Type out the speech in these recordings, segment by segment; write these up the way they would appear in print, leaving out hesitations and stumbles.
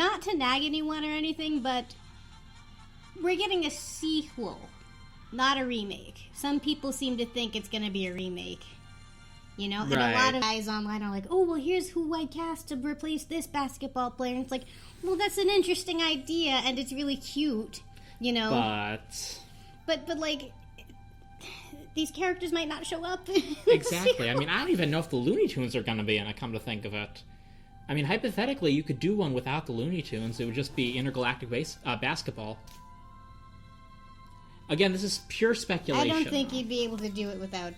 not to nag anyone or anything, but we're getting a sequel, not a remake. Some people seem to think it's going to be a remake. You know, and a lot of guys online are like, oh, well, here's who I cast to replace this basketball player. And it's like, well, that's an interesting idea, and it's really cute, you know. But like, these characters might not show up. Exactly. I mean, I don't even know if the Looney Tunes are going to be in it, come to think of it. I mean, hypothetically, you could do one without the Looney Tunes. It would just be intergalactic basketball. Again, this is pure speculation. I don't think you'd be able to do it without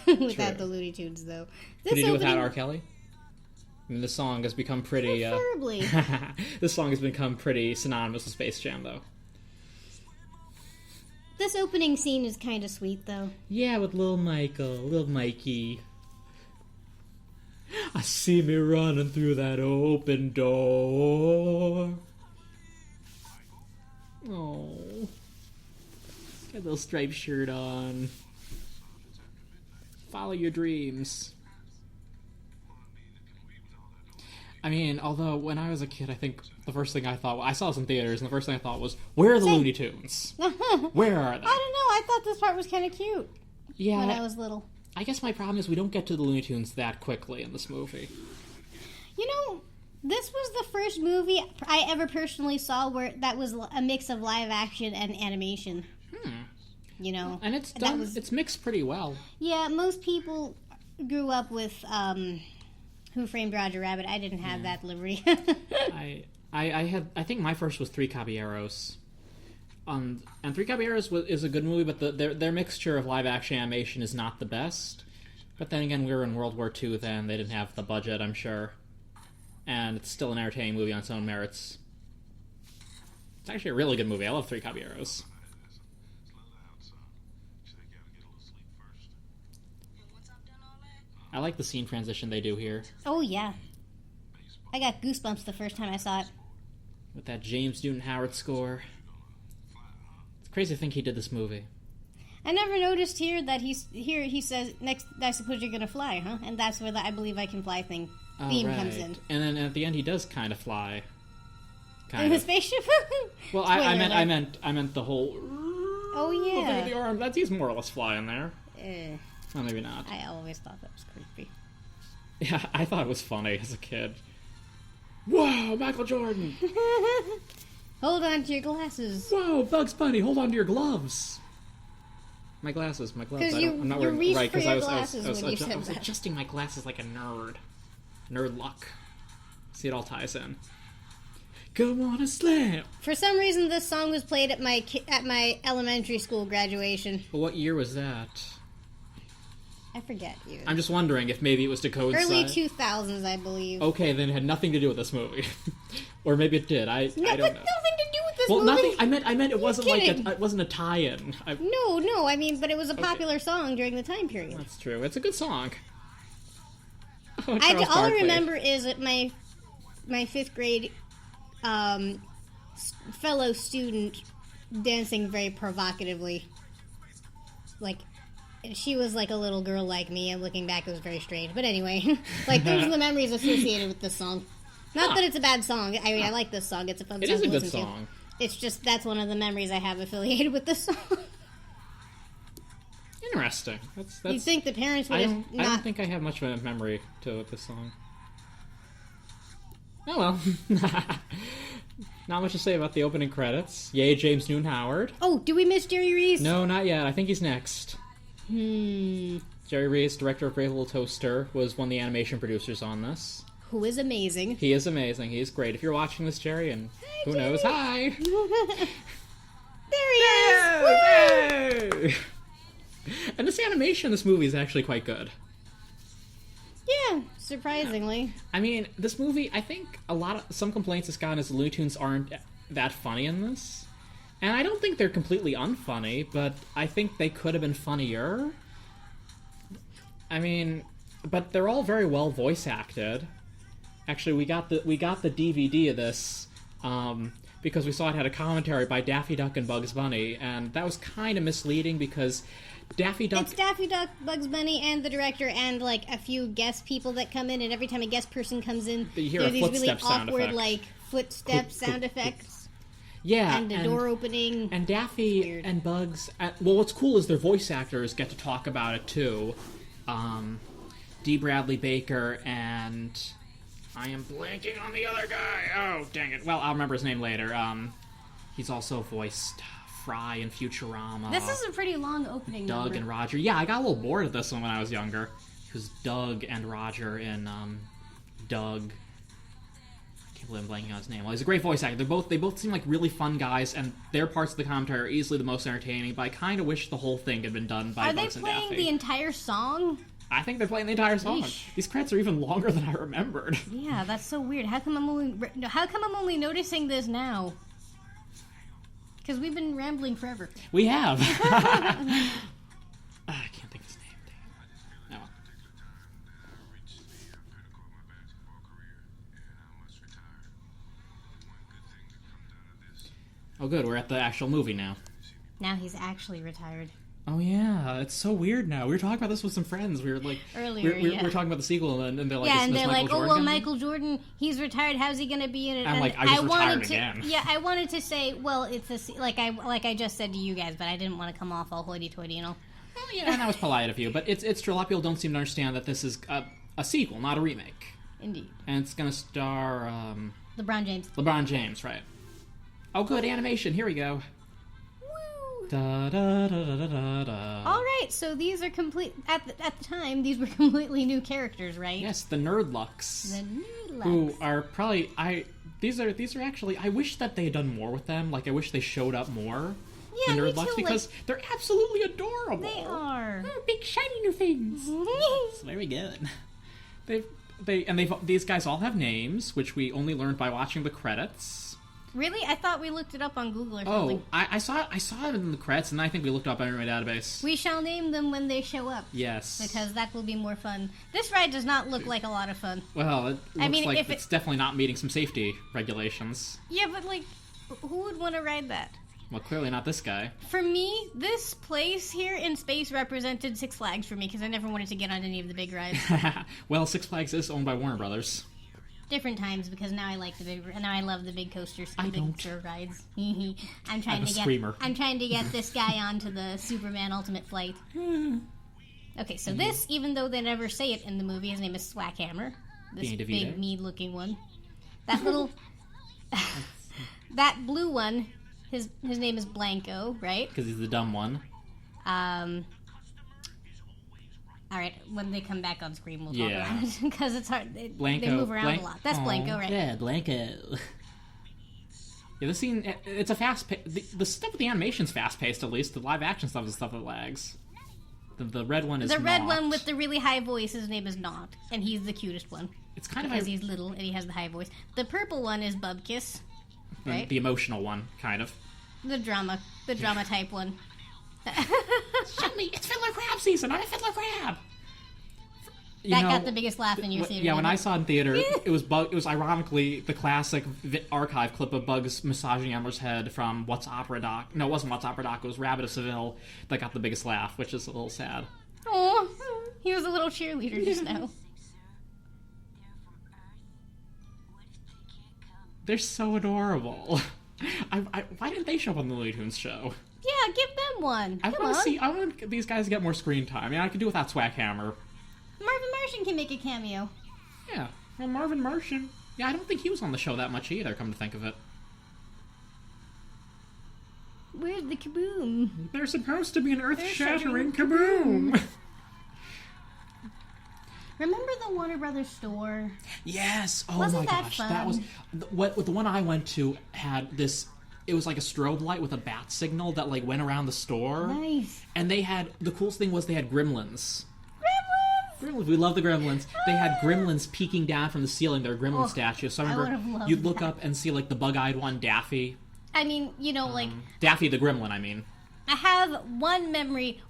the Looney Tunes, though. Could you do it without R. Kelly? I mean, this song has become pretty... Preferably. This song has become pretty synonymous with Space Jam, though. This opening scene is kind of sweet, though. Yeah, with little Mikey. I see me running through that open door. Oh. Got a little striped shirt on. Follow your dreams. I mean, although when I was a kid, I think the first thing I thought... I saw this in theaters, and the first thing I thought was, where are the Looney Tunes? Where are they? I don't know. I thought this part was kind of cute. Yeah. When I was little. I guess my problem is we don't get to the Looney Tunes that quickly in this movie. You know, this was the first movie I ever personally saw where that was a mix of live action and animation. You know, and it's done. It's mixed pretty well. Yeah, most people grew up with Who Framed Roger Rabbit. I didn't have that liberty. I think my first was Three Caballeros. And Three Caballeros is a good movie, but their mixture of live action animation is not the best. But then again, we were in World War II then; they didn't have the budget, I'm sure. And it's still an entertaining movie on its own merits. It's actually a really good movie. I love Three Caballeros. I like the scene transition they do here. Oh, yeah. I got goosebumps the first time I saw it. With that James Newton Howard score. It's crazy to think he did this movie. I never noticed here that he says, next, I suppose you're going to fly, huh? And that's where the I Believe I Can Fly theme comes in. And then at the end he does kind of fly. In the spaceship? Well, I meant the whole... Oh, yeah. The arm. He's more or less flying there. Well, maybe not. I always thought that was creepy. Yeah, I thought it was funny as a kid. Whoa, Michael Jordan! Hold on to your glasses. Whoa, Bugs Bunny, hold on to your gloves. My glasses. Because I'm not wearing reached right for because your I was glasses adjusting my glasses like a nerd. Nerd luck. See, it all ties in. Go on a slam. For some reason, this song was played at my elementary school graduation. Well, what year was that? I forget even. I'm just wondering if maybe it was to coincide. Early 2000s, I believe. Okay, then it had nothing to do with this movie, or maybe it did. I don't know. Nothing to do with this movie. Well, nothing. I meant it wasn't it wasn't a tie-in. No. I mean, but it was a popular song during the time period. That's true. It's a good song. All I remember is that my fifth grade fellow student dancing very provocatively, like. She was like a little girl like me, and looking back, it was very strange. But anyway, like, those are the memories associated with this song. Not that it's a bad song. I mean, I like this song. It's a fun song to listen to. It is a good song. It's just, that's one of the memories I have affiliated with this song. Interesting. That's You'd think the parents would have I don't think I have much of a memory to this song. Oh well. Not much to say about the opening credits. Yay, James Newton Howard. Oh, do we miss Jerry Reese? No, not yet. I think he's next. Jerry Reese, director of Brave Little Toaster, was one of the animation producers on this. Who is amazing. He is amazing. He is great. If you're watching this, Jerry, and who knows, hi! There he is! Yay! And this animation in this movie is actually quite good. Yeah, surprisingly. I mean, this movie, I think some complaints it's gotten is the Looney Tunes aren't that funny in this. And I don't think they're completely unfunny, but I think they could have been funnier. I mean, but they're all very well voice acted. Actually, we got the DVD of this because we saw it had a commentary by Daffy Duck and Bugs Bunny, and that was kind of misleading because Daffy Duck... It's Daffy Duck, Bugs Bunny, and the director, and like a few guest people that come in, and every time a guest person comes in, you hear a these footstep really sound awkward, effect. like footsteps, sound effects. Yeah, and the door opening. And Daffy and Bugs... well, what's cool is their voice actors get to talk about it, too. Dee Bradley Baker and... I am blanking on the other guy! Oh, dang it. Well, I'll remember his name later. He's also voiced Fry in Futurama. This is a pretty long opening Doug number. and Roger. Yeah, I got a little bored of this one when I was younger. It was Doug and Roger in, Doug... I'm blanking on his name. Well, he's a great voice actor. They both seem like really fun guys, and their parts of the commentary are easily the most entertaining, but I kind of wish the whole thing had been done by Bugs and Daffy. Are they playing the entire song? I think they're playing the entire song. Eesh. These credits are even longer than I remembered. Yeah, that's so weird. How come I'm only noticing this now? Because we've been rambling forever. We have. I can't think of his name. No. Oh, good. We're at the actual movie now. Now he's actually retired. Oh, yeah. It's so weird now. We were talking about this with some friends. We were like... Earlier, we were talking about the sequel, and they're like... Yeah, and they're like, Michael oh, Jordan? well, Michael Jordan, he's retired. How's he going to be in it? I'm like, I just retired again. Yeah, I wanted to say, well, it's a... Like I just said to you guys, but I didn't want to come off all hoity-toity, you know? Well, yeah, and that was polite of you. But it's true. A lot of people don't seem to understand that this is a sequel, not a remake. Indeed. And it's going to star... LeBron James. LeBron James, right. Oh, good. Animation. Here we go. Da, da, da, da, da, da. All right, so these are complete. At the time, these were completely new characters, right? Yes, the Nerdlucks. The Nerdlucks. Who are probably These are actually. I wish that they had done more with them. Like I wish they showed up more. Yeah, the me Nerdlucks too, because they're absolutely adorable. They are. Oh, big shiny new things. It's very good. These guys all have names, which we only learned by watching the credits. Really? I thought we looked it up on Google or something. Oh, I saw it in the credits, and I think we looked up on my database. We shall name them when they show up. Yes. Because that will be more fun. This ride does not look like a lot of fun. Well, it looks like if it's definitely not meeting some safety regulations. Yeah, but, like, who would want to ride that? Well, clearly not this guy. For me, this place here in space represented Six Flags for me, because I never wanted to get on any of the big rides. Well, Six Flags is owned by Warner Brothers. Different times, because now I like now I love the big coasters, the big tour rides. I'm trying to get this guy onto the Superman Ultimate Flight. Okay, so this, even though they never say it in the movie, his name is Swackhammer. This big, mean-looking one. That little, that blue one, his name is Blanco, right? Because he's the dumb one. All right, when they come back on screen, we'll talk about it because it's hard. They move around a lot. That's Blanco, right? Yeah, Blanco. Yeah, the scene, it's a fast the stuff with the animation's fast-paced, at least. The live-action stuff is stuff that lags. The red one is the red one with the really high voice, his name is Not, and he's the cutest one. It's kind of because he's little and he has the high voice. The purple one is Bubkiss, right? The emotional one, kind of. The drama type one. Show me, it's Fiddler Crab season. I'm a Fiddler Crab. That got the biggest laugh in your theater. Yeah, when I saw it in theater, it was ironically the classic archive clip of Bugs massaging Elmer's head from What's Opera Doc. No, it wasn't What's Opera Doc. It was Rabbit of Seville that got the biggest laugh, which is a little sad. Oh, he was a little cheerleader just now. They're so adorable. Why didn't they show up on the Looney Tunes show? Yeah, give them one. I want these guys to get more screen time. I mean, I could do without Swackhammer. Marvin Martian can make a cameo. Yeah, well, Marvin Martian. Yeah, I don't think he was on the show that much either, come to think of it. Where's the kaboom? There's supposed to be an earth-shattering kaboom! Remember the Warner Brothers store? Yes! Oh Wasn't my gosh, fun? that was... The one I went to had this... It was like a strobe light with a bat signal that like went around the store. Nice. And they had... The coolest thing was they had Gremlins. Gremlins! We love the Gremlins. They had Gremlins peeking down from the ceiling. They're Gremlin statues. So I remember you'd look up and see like the bug-eyed one, Daffy. I mean, you know, like... Daffy the Gremlin, I mean. I have one memory,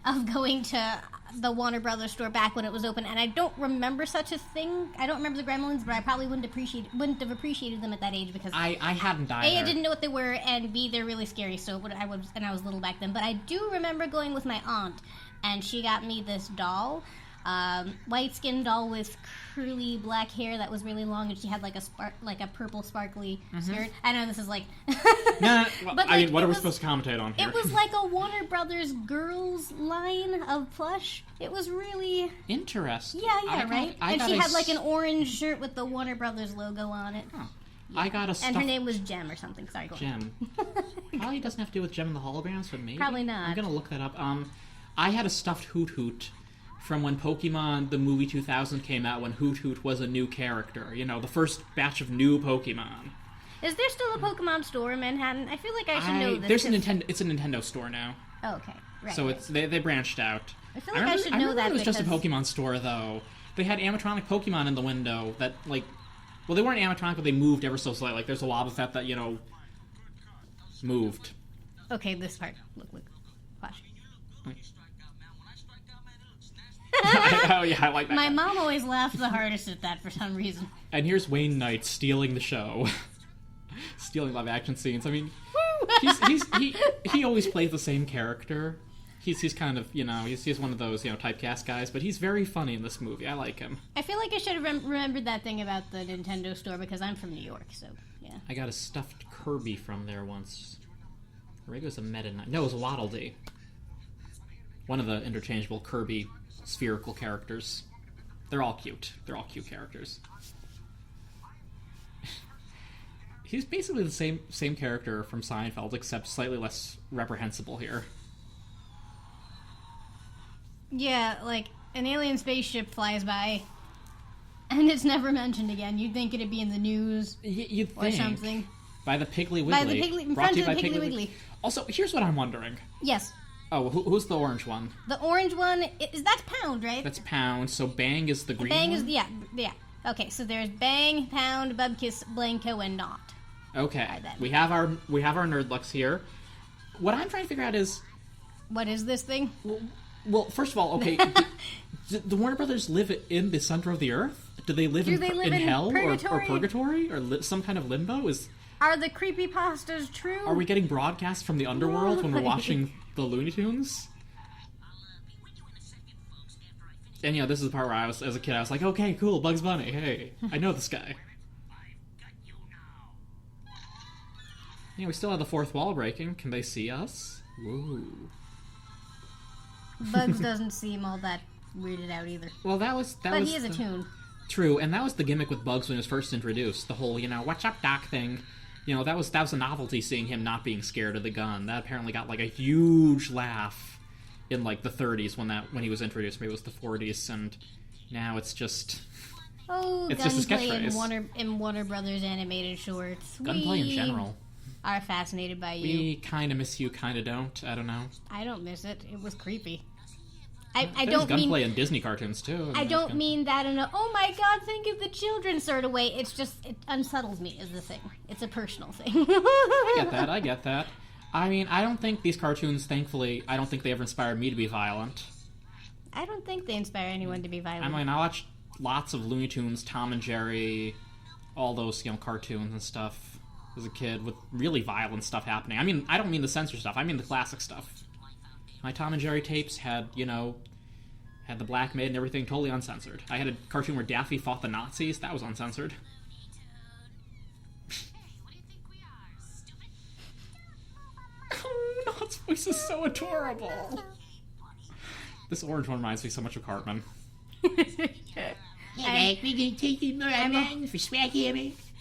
of going to the Warner Brothers store back when it was open, and I don't remember such a thing. I don't remember the Gremlins, but I probably wouldn't have appreciated them at that age because I hadn't either. A, I didn't know what they were, and B, they're really scary. So I was little back then. But I do remember going with my aunt, and she got me this doll. White-skinned doll with curly black hair that was really long, and she had like a purple sparkly skirt. I know this is like... Nah, well, but, I mean, what are we supposed to commentate on here? It was like a Warner Brothers girls line of plush. It was really... Interesting. Yeah, right? And she had like an orange shirt with the Warner Brothers logo on it. Oh. Yeah. I got a stuffed... And her name was Gem or something. Sorry, go on. Gem. Probably doesn't have to do with Gem and the Holograms, but maybe. Probably not. I'm gonna look that up. I had a stuffed Hoot Hoot from when Pokemon the movie 2000 came out, when Hoot Hoot was a new character. You know, the first batch of new Pokemon. Is there still a Pokemon store in Manhattan? I feel like I should know this. There's a Nintendo. It's a Nintendo store now. Oh, okay. Right. So it's they branched out. I feel like I should know that. It was just a Pokemon store, though. They had animatronic Pokemon in the window that, like... Well, they weren't animatronic, but they moved ever so slightly. Like, there's a Wobbuffet that, you know, moved. Okay, this part. Look. Watch. Oh, yeah, I like that. My mom always laughed the hardest at that for some reason. And here's Wayne Knight stealing the show. Stealing live action scenes. I mean, he always plays the same character. He's kind of, you know, he's one of those, you know, typecast guys, but he's very funny in this movie. I like him. I feel like I should have remembered that thing about the Nintendo store because I'm from New York, so, yeah. I got a stuffed Kirby from there once. Or maybe it was a Meta Knight. No, it was a Waddle Dee. One of the interchangeable Kirby spherical characters. They're all cute. They're all cute characters. He's basically the same character from Seinfeld, except slightly less reprehensible here. Yeah, like, an alien spaceship flies by, and it's never mentioned again. You'd think it'd be in the news you'd or something. By the Piggly Wiggly. In front of the Piggly Wiggly. Also, here's what I'm wondering. Yes. Oh, who's the orange one? The orange one, that's Pound, right? That's Pound, so Bang is the green Bang one? is, yeah. Okay, so there's Bang, Pound, Bubkiss, Blanco, and Knot. Okay, we have our Nerdlux here. What I'm trying to figure out is... What is this thing? Well, first of all, okay, the Warner Brothers live in the center of the Earth? Do they live in hell purgatory? or purgatory? Or some kind of limbo? Are the creepypastas true? Are we getting broadcasts from the underworld when we're watching the Looney Tunes? And, you know, this is the part where I was, as a kid, I was like, okay, cool, Bugs Bunny, hey, I know this guy. Yeah, we still have the fourth wall breaking. Can they see us? Woo. Bugs doesn't seem all that weirded out either. Well, that was but he is a Toon. True, and that was the gimmick with Bugs when he was first introduced. The whole, you know, what's up, Doc thing. You know, that was a novelty, seeing him not being scared of the gun. That apparently got, like, a huge laugh in, like, the 30s when he was introduced. Maybe it was the 40s, and now it's just... Oh, it's just a gunplay in Warner Brothers animated shorts. Gunplay in general. Are fascinated by you. We kind of miss you, kind of don't. I don't know. I don't miss it. It was creepy. I There's don't mean gunplay in Disney cartoons too. I don't mean that in a oh my god, think of the children sort of way. It's just it unsettles me is the thing. It's a personal thing. I get that. I mean, I don't think these cartoons, thankfully, I don't think they ever inspired me to be violent. I don't think they inspire anyone to be violent. I mean, I watched lots of Looney Tunes, Tom and Jerry, all those, you know, cartoons and stuff as a kid with really violent stuff happening. I mean, I don't mean the censor stuff. I mean the classic stuff. My Tom and Jerry tapes had, you know, had the Black Maid and everything totally uncensored. I had a cartoon where Daffy fought the Nazis. That was uncensored. Oh, Knot's voice is so adorable. This orange one reminds me so much of Cartman.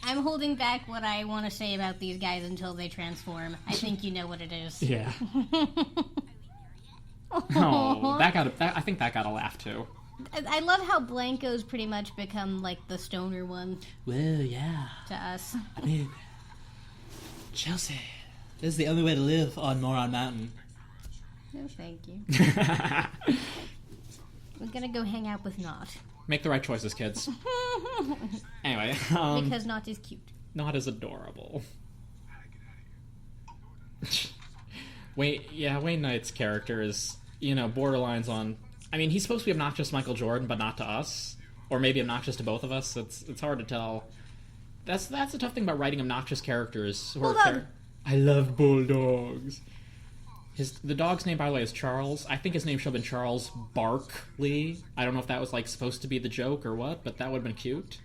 I'm holding back what I want to say about these guys until they transform. I think you know what it is. Yeah. Oh, I think that got a laugh too. I love how Blanco's pretty much become like the stoner one. Well, yeah. To us. I mean, Chelsea, this is the only way to live on Moron Mountain. No, thank you. We're gonna go hang out with Knot. Make the right choices, kids. Anyway, because Knot is cute. Knot is adorable. Wayne Knight's character is, you know, borderlines on... I mean, he's supposed to be obnoxious to Michael Jordan, but not to us. Or maybe obnoxious to both of us. It's hard to tell. That's the tough thing about writing obnoxious characters. Bulldog! I love bulldogs. The dog's name, by the way, is Charles. I think his name should have been Charles Barkley. I don't know if that was like supposed to be the joke or what, but that would have been cute.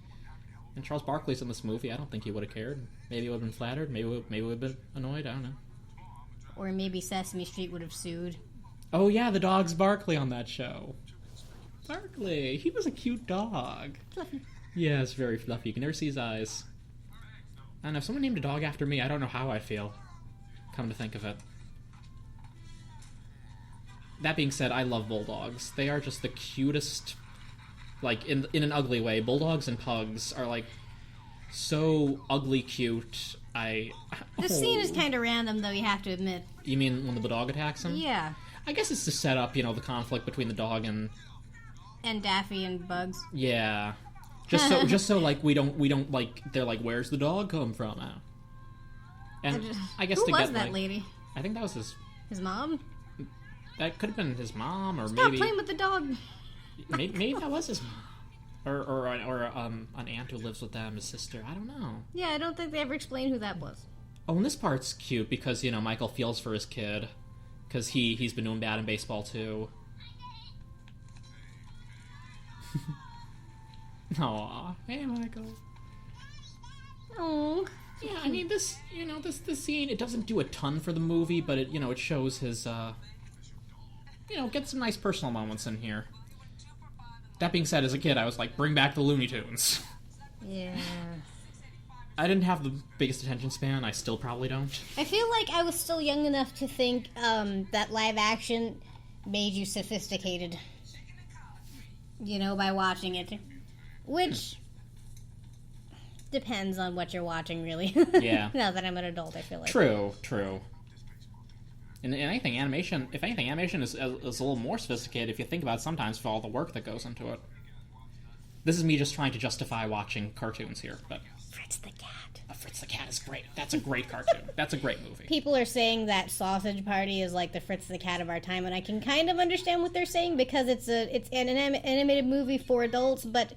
And Charles Barkley's in this movie. I don't think he would have cared. Maybe he would have been flattered. Maybe would have been annoyed. I don't know. Or maybe Sesame Street would have sued. Oh yeah, the dog's Barkley on that show. Barkley, he was a cute dog. Fluffy. Yeah, it's very fluffy. You can never see his eyes. I don't know, if someone named a dog after me, I don't know how I'd feel. Come to think of it. That being said, I love bulldogs. They are just the cutest, like, in an ugly way. Bulldogs and pugs are, like, so ugly cute. This scene is kind of random, though, you have to admit. You mean when the dog attacks him? Yeah. I guess it's to set up, the conflict between the dog and Daffy and Bugs. Yeah. Just so like we don't like they're like, where's the dog come from? And I guess who to was get that like, lady? I think that was His mom? that could have been his mom, or Stop playing with the dog. maybe that was his mom. Or an aunt who lives with them, his sister. I don't know. Yeah, I don't think they ever explained who that was. Oh, and this part's cute because, Michael feels for his kid. Because he's been doing bad in baseball, too. Aw. Hey, Michael. Oh. Yeah, I mean, this scene, it doesn't do a ton for the movie, but it, it shows his, get some nice personal moments in here. That being said, as a kid, I was like, bring back the Looney Tunes. Yeah. I didn't have the biggest attention span. I still probably don't. I feel like I was still young enough to think that live action made you sophisticated. By watching it. Which depends on what you're watching, really. Yeah. Now that I'm an adult, I feel like. True. And anything, animation is a little more sophisticated if you think about it sometimes for all the work that goes into it. This is me just trying to justify watching cartoons here, but... Fritz the Cat. Fritz the Cat is great. That's a great cartoon. That's a great movie. People are saying that Sausage Party is like the Fritz the Cat of our time, and I can kind of understand what they're saying because it's an animated movie for adults, but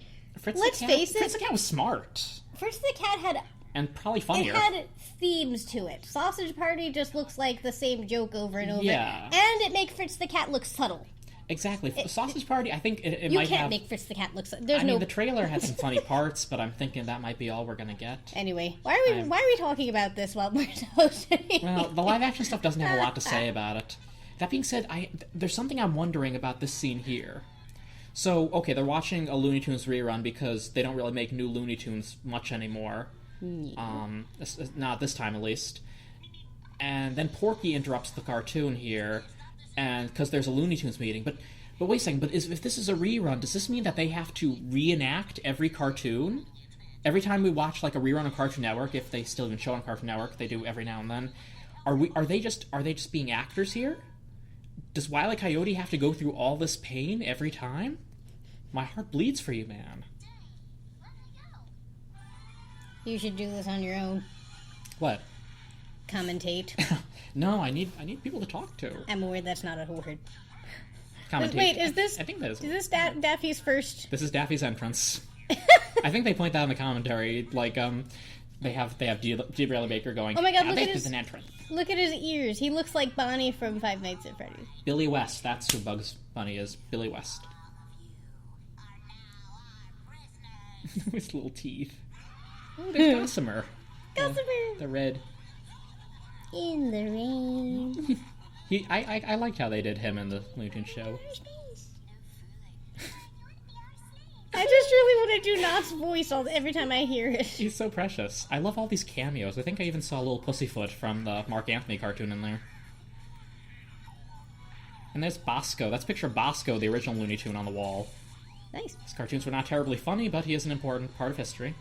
let's face it... Fritz the Cat was smart. Fritz the Cat had... And probably funnier. It had themes to it. Sausage Party just looks like the same joke over and over. Yeah. And it makes Fritz the Cat look subtle. Exactly. Sausage Party, I think it you might have... You can't make Fritz the Cat look subtle. I mean, the trailer had some funny parts, but I'm thinking that might be all we're gonna get. Anyway, why are we talking about this while we're hosting? Well, the live action stuff doesn't have a lot to say about it. That being said, there's something I'm wondering about this scene here. So, okay, they're watching a Looney Tunes rerun because they don't really make new Looney Tunes much anymore. Yeah. Not this time, at least. And then Porky interrupts the cartoon here, and because there's a Looney Tunes meeting. But wait a second. But if this is a rerun, does this mean that they have to reenact every cartoon? Every time we watch like a rerun on Cartoon Network, if they still even show on Cartoon Network, they do every now and then. Are they just being actors here? Does Wile E. Coyote have to go through all this pain every time? My heart bleeds for you, man. You should do this on your own. What? Commentate. No, I need people to talk to. I'm aware that's not a word. Commentate. Wait, is this? I think that is. Is this Daffy's first? This is Daffy's entrance. I think they point that out in the commentary. Like, they have Dee Bradley Baker going. Oh my God! Look at his ears. He looks like Bonnie from Five Nights at Freddy's. Billy West. That's who Bugs Bunny is. Billy West. His little teeth. Oh, there's Gossamer. Gossamer! The red. In the rain. I liked how they did him in the Looney Tunes show. I just really want to do Knott's voice every time I hear it. He's so precious. I love all these cameos. I think I even saw a little Pussyfoot from the Mark Anthony cartoon in there. And there's Bosco. That's a picture of Bosco, the original Looney Tune, on the wall. Nice. His cartoons were not terribly funny, but he is an important part of history.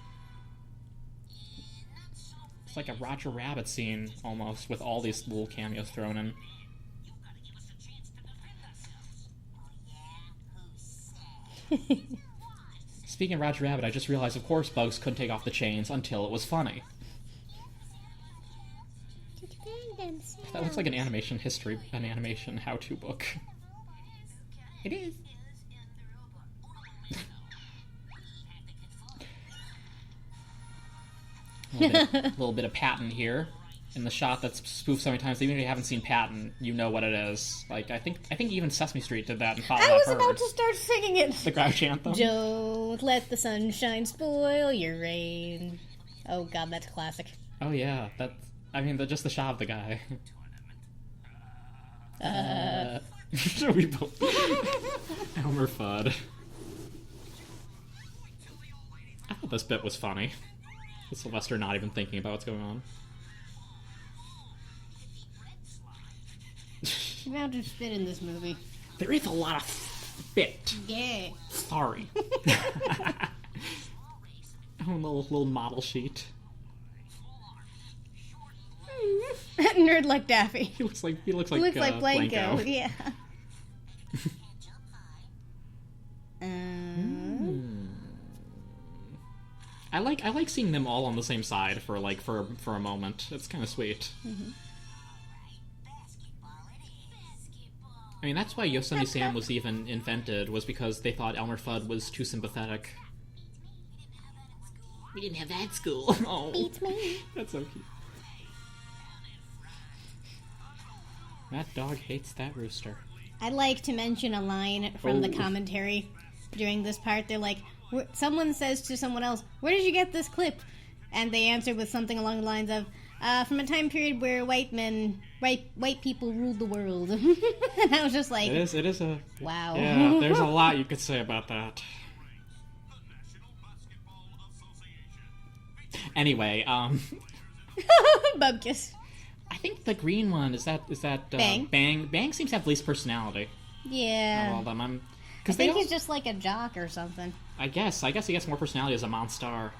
It's like a Roger Rabbit scene, almost, with all these little cameos thrown in. Speaking of Roger Rabbit, I just realized, of course, Bugs couldn't take off the chains until it was funny. That looks like an animation how-to book. It is. A little bit of Patton here. in the shot that's spoofed so many times, even if you haven't seen Patton, you know what it is. Like, I think even Sesame Street did that and followed I was about to start singing it. The Grouch anthem. Don't let the sunshine spoil your rain. Oh god, that's classic. Oh yeah, just the shot of the guy. We both... Elmer Fudd. I thought this bit was funny. With Sylvester not even thinking about what's going on. The amount of spit in this movie. There is a lot of spit. Yeah. Sorry. Oh, little model sheet. Nerd like Daffy. He looks like Blanco. Yeah. I like seeing them all on the same side for a moment. It's kind of sweet. Mm-hmm. I mean, that's why Yosemite Sam was even invented, was because they thought Elmer Fudd was too sympathetic. We didn't have that at school. Oh, beats me. That's so cute. That dog hates that rooster. I'd like to mention a line from the commentary during this part. They're like, someone says to someone else, "Where did you get this clip?" And they answer with something along the lines of, "From a time period where white people ruled the world." And I was just like, it is a wow. Yeah, there's a lot you could say about that. Anyway, Bubkiss. I think the green one is that Bang. Bang seems to have least personality. Yeah. Of all of them. I think he's just like a jock or something. I guess he gets more personality as a monster.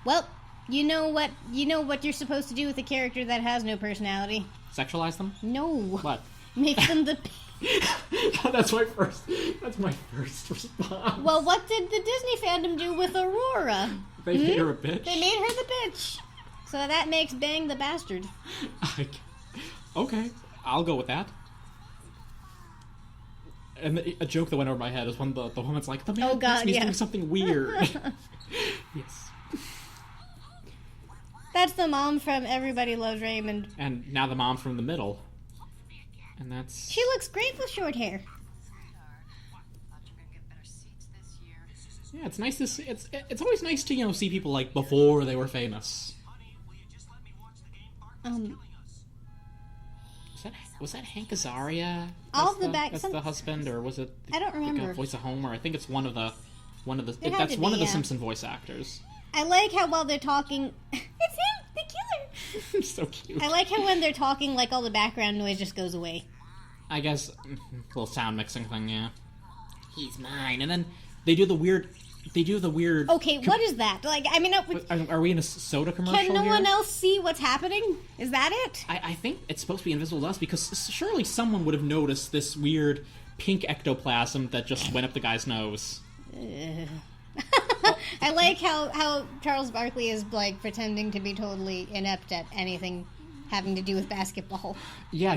Well, you know what you're supposed to do with a character that has no personality? Sexualize them? No. What? Make them the... That's my first response. Well, what did the Disney fandom do with Aurora? They made her a bitch? They made her the bitch. So that makes Bang the bastard. Okay, I'll go with that. And a joke that went over my head is when the woman's like, "The man thinks he's doing something weird." Yes. That's the mom from Everybody Loves Raymond. And now the mom from the middle. And that's... She looks great with short hair. Yeah, it's nice to see. It's always nice to see people like before they were famous. Was that Hank Azaria? That's the husband, or was it? I don't remember. The voice of Homer. I think it's one of the That's one of the Simpson voice actors. I like how while they're talking, it's him, the killer. So cute. I like how when they're talking, like all the background noise just goes away. I guess little sound mixing thing. Yeah. He's mine, and then they do the weird. Okay, what is that? Like, I mean, are we in a soda commercial? Can no one else see what's happening? Is that it? I think it's supposed to be invisible to us because surely someone would have noticed this weird pink ectoplasm that just went up the guy's nose. I like how Charles Barkley is like pretending to be totally inept at anything having to do with basketball. Yeah,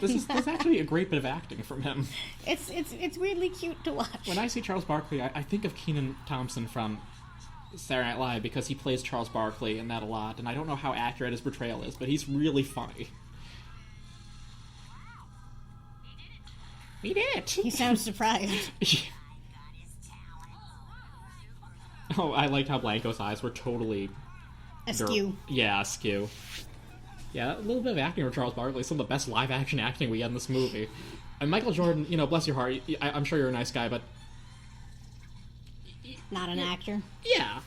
this is actually a great bit of acting from him. It's weirdly cute to watch. When I see Charles Barkley, I think of Kenan Thompson from Saturday Night Live because he plays Charles Barkley in that a lot, and I don't know how accurate his portrayal is, but he's really funny. He did it! He sounds surprised. Oh, I liked how Blanco's eyes were totally... askew. Yeah, askew. Yeah, a little bit of acting for Charles Barkley. Some of the best live-action acting we had in this movie. And Michael Jordan, bless your heart, I'm sure you're a nice guy, but... Not an actor. Yeah.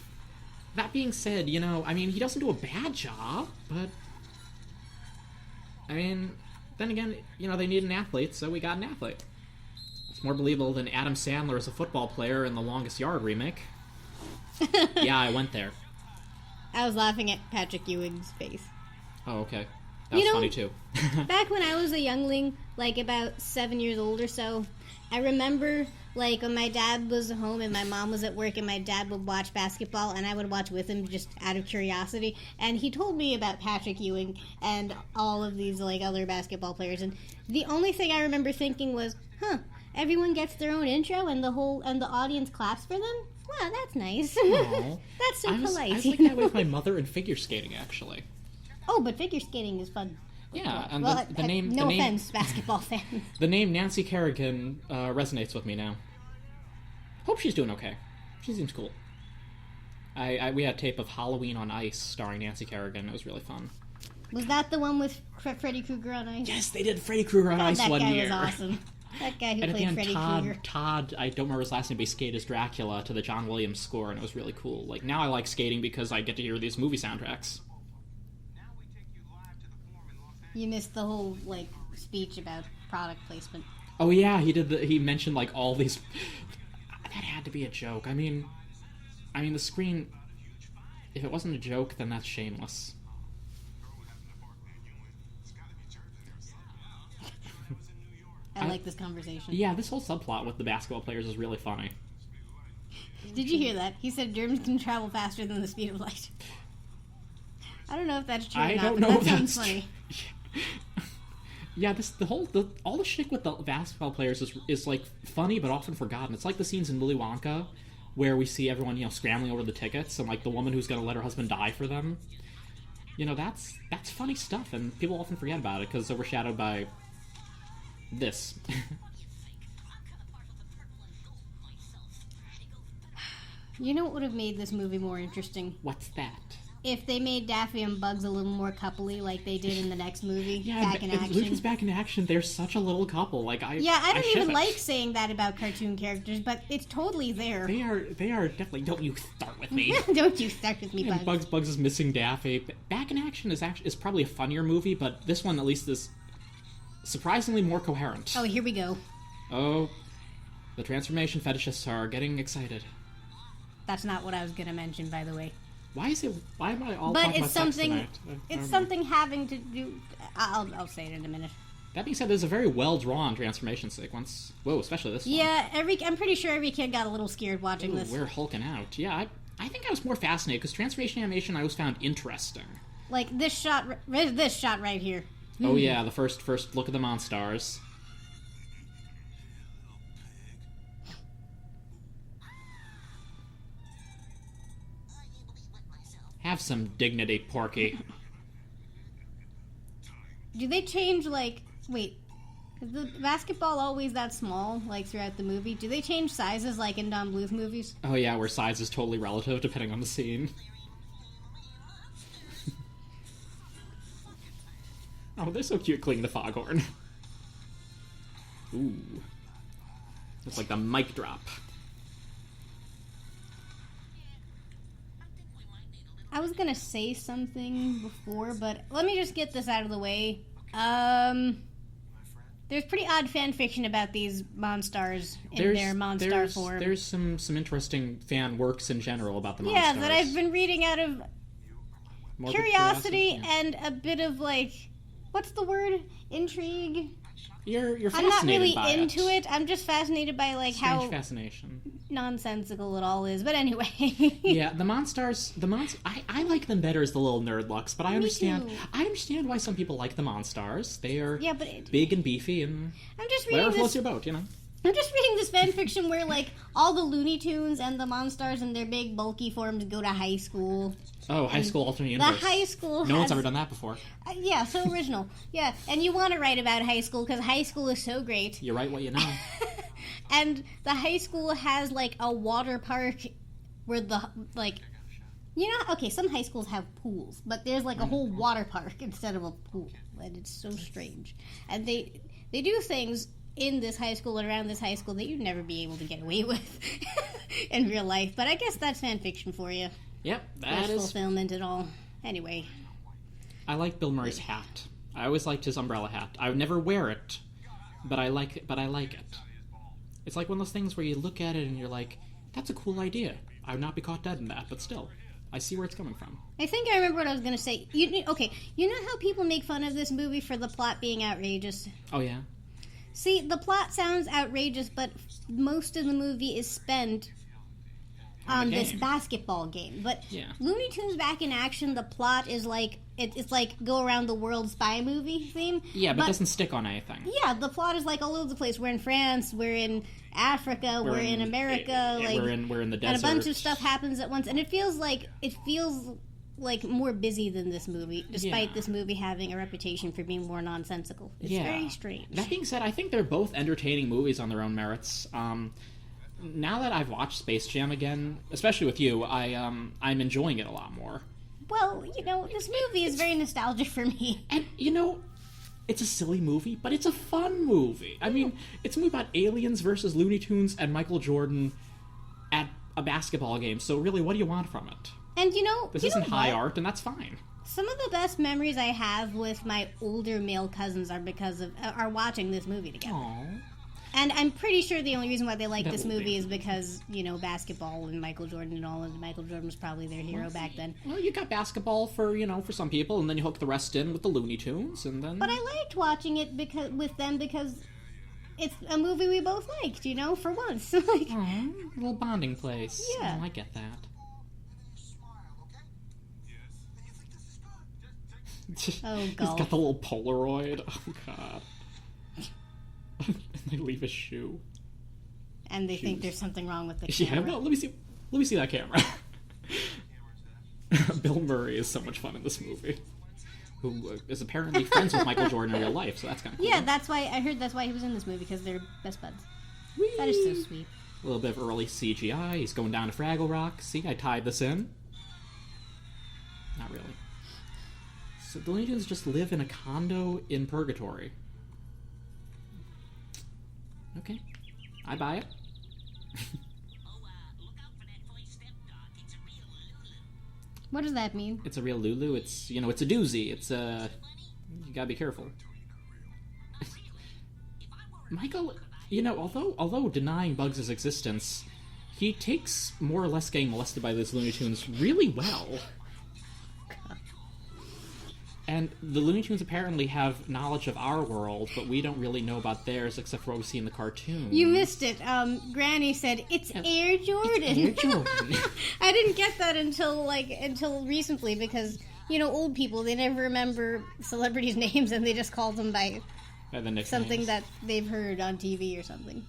That being said, he doesn't do a bad job, but... then again, they need an athlete, so we got an athlete. It's more believable than Adam Sandler as a football player in the Longest Yard remake. Yeah, I went there. I was laughing at Patrick Ewing's face. Oh, okay. That was funny, too. Back when I was a youngling, like about 7 years old or so, I remember, like, when my dad was home and my mom was at work and my dad would watch basketball and I would watch with him just out of curiosity. And he told me about Patrick Ewing and all of these, like, other basketball players. And the only thing I remember thinking was, everyone gets their own intro and the audience claps for them? Wow, that's nice. That's so polite. I was like that with my mother in figure skating, actually. Oh, but figure skating is fun. Yeah, and Well, the name... No the name, offense, basketball fan. The name Nancy Kerrigan resonates with me now. Hope she's doing okay. She seems cool. We had tape of Halloween on Ice starring Nancy Kerrigan. It was really fun. Was that the one with Freddy Krueger on Ice? Yes, they did Freddy Krueger on Ice one year. That guy was awesome. That guy who And at the played end, Freddy Krueger. Todd, I don't remember his last name, but he skated as Dracula to the John Williams score, and it was really cool. Like, now I like skating because I get to hear these movie soundtracks. You missed the whole, like, speech about product placement. Oh yeah, he mentioned, like, all these... That had to be a joke. I mean, the screen... If it wasn't a joke, then that's shameless. I like this conversation. Yeah, this whole subplot with the basketball players is really funny. Did you hear that? He said germs can travel faster than the speed of light. I don't know if that's true or not, but that sounds funny. Yeah, all the shit with the basketball players is like funny but often forgotten. It's like the scenes in Willy Wonka where we see everyone, scrambling over the tickets and like the woman who's going to let her husband die for them. That's funny stuff, and people often forget about it because it's overshadowed by this. You know what would have made this movie more interesting? What's that? If they made Daffy and Bugs a little more coupley like they did in the next movie, Yeah, Back in Action. Lucy's Back in Action, they're such a little couple. Like I don't even like saying that about cartoon characters, but it's totally there. They are definitely. Don't you start with me. Don't you start with me, Bugs. And Bugs is missing Daffy. Back in Action is probably a funnier movie, but this one at least is surprisingly more coherent. Oh, here we go. Oh, the transformation fetishists are getting excited. That's not what I was going to mention, by the way. Why am I all but talking it's about something. sex tonight? It's something having to do. I'll say it in a minute. That being said, there's a very well drawn transformation sequence. Whoa, especially this one. Yeah, I'm pretty sure every kid got a little scared watching this. We're hulking out. Yeah, I think I was more fascinated because transformation animation I always found interesting. Like this shot right here. Oh yeah, the first look at the Monstars. Have some dignity, Porky. Do they change, like... Wait. Is the basketball always that small, like, throughout the movie? Do they change sizes, like in Don Bluth movies? Oh yeah, where size is totally relative depending on the scene. Oh, they're so cute cleaning the foghorn. Ooh. It's like the mic drop. I was gonna say something before, but let me just get this out of the way. There's pretty odd fan fiction about these Monstars in their Monstar form. There's some interesting fan works in general about the Monstars. Yeah, that I've been reading out of curiosity yeah. and a bit of, like, what's the word? Intrigue? You're fascinated I'm not really by into it. I'm just fascinated by, like, Strange how fascination. nonsensical it all is. But anyway. Yeah, the Monstars, I like them better as the little nerdlucks, but I understand. too. I understand why some people like the Monstars. They are but big and beefy and I'm just whatever reading floats this. your boat, I'm just reading this fan fiction where, like, all the Looney Tunes and the Monstars in their big, bulky forms go to high school. Oh, high school alternate universe. The high school No has... one's ever done that before. Yeah, so original. Yeah, and you want to write about high school because high school is so great. You write what you know. And the high school has, like, a water park where okay, some high schools have pools, but there's, like, a whole water park instead of a pool. And it's so strange. And they do things in this high school and around this high school that you'd never be able to get away with in real life. But I guess that's fan fiction for you. Yep, that There's is. fulfillment and all. Anyway. I like Bill Murray's hat. I always liked his umbrella hat. I would never wear it, but I like it. It's like one of those things where you look at it and you're like, that's a cool idea. I would not be caught dead in that, but still, I see where it's coming from. I think I remember what I was going to say. You know how people make fun of this movie for the plot being outrageous? Oh, yeah? See, the plot sounds outrageous, but most of the movie is spent on this basketball game. But Yeah. Looney Tunes Back in Action, the plot is like, it's like go around the world spy movie theme. Yeah, but it doesn't stick on anything. Yeah, the plot is like all over the place. We're in France, we're in Africa, we're in America, like we're in the desert. and a bunch of stuff happens at once, and it feels like more busy than this movie, despite this movie having a reputation for being more nonsensical. It's very strange. That being said, I think they're both entertaining movies on their own merits. Now that I've watched Space Jam again, especially with you, I'm enjoying it a lot more. Well, this movie is very nostalgic for me. And, it's a silly movie, but it's a fun movie. I mean, it's a movie about aliens versus Looney Tunes and Michael Jordan at a basketball game, so really, what do you want from it? And this isn't high art, and that's fine. Some of the best memories I have with my older male cousins are watching this movie together. Aww. And I'm pretty sure the only reason why they like this movie is because, basketball and Michael Jordan and all, and Michael Jordan was probably their hero back then. Well, you got basketball for some people, and then you hook the rest in with the Looney Tunes, and then... But I liked watching it with them because it's a movie we both liked, for once. Like, a little bonding place. Yeah. Oh, I get that. Oh, God. He's got the little Polaroid. Oh, God. And they leave a shoe. And they think there's something wrong with the camera. Yeah, well, let me see that camera. Bill Murray is so much fun in this movie. Who is apparently friends with Michael Jordan in real life, so that's kind of cool. Yeah, that's why he was in this movie, because they're best buds. Whee! That is so sweet. A little bit of early CGI. He's going down to Fraggle Rock. See, I tied this in. Not really. So the Looney Tunes just live in a condo in purgatory. Okay. I buy it. What does that mean? It's a real Lulu. It's, it's a doozy. It's you gotta be careful. Michael, although denying Bugs' existence, he takes more or less getting molested by those Looney Tunes really well. And the Looney Tunes apparently have knowledge of our world, but we don't really know about theirs except for what we see in the cartoons. You missed it. Granny said, it's Air Jordan. It's Air Jordan. I didn't get that until recently, because, old people, they never remember celebrities' names, and they just call them by something that they've heard on TV or something.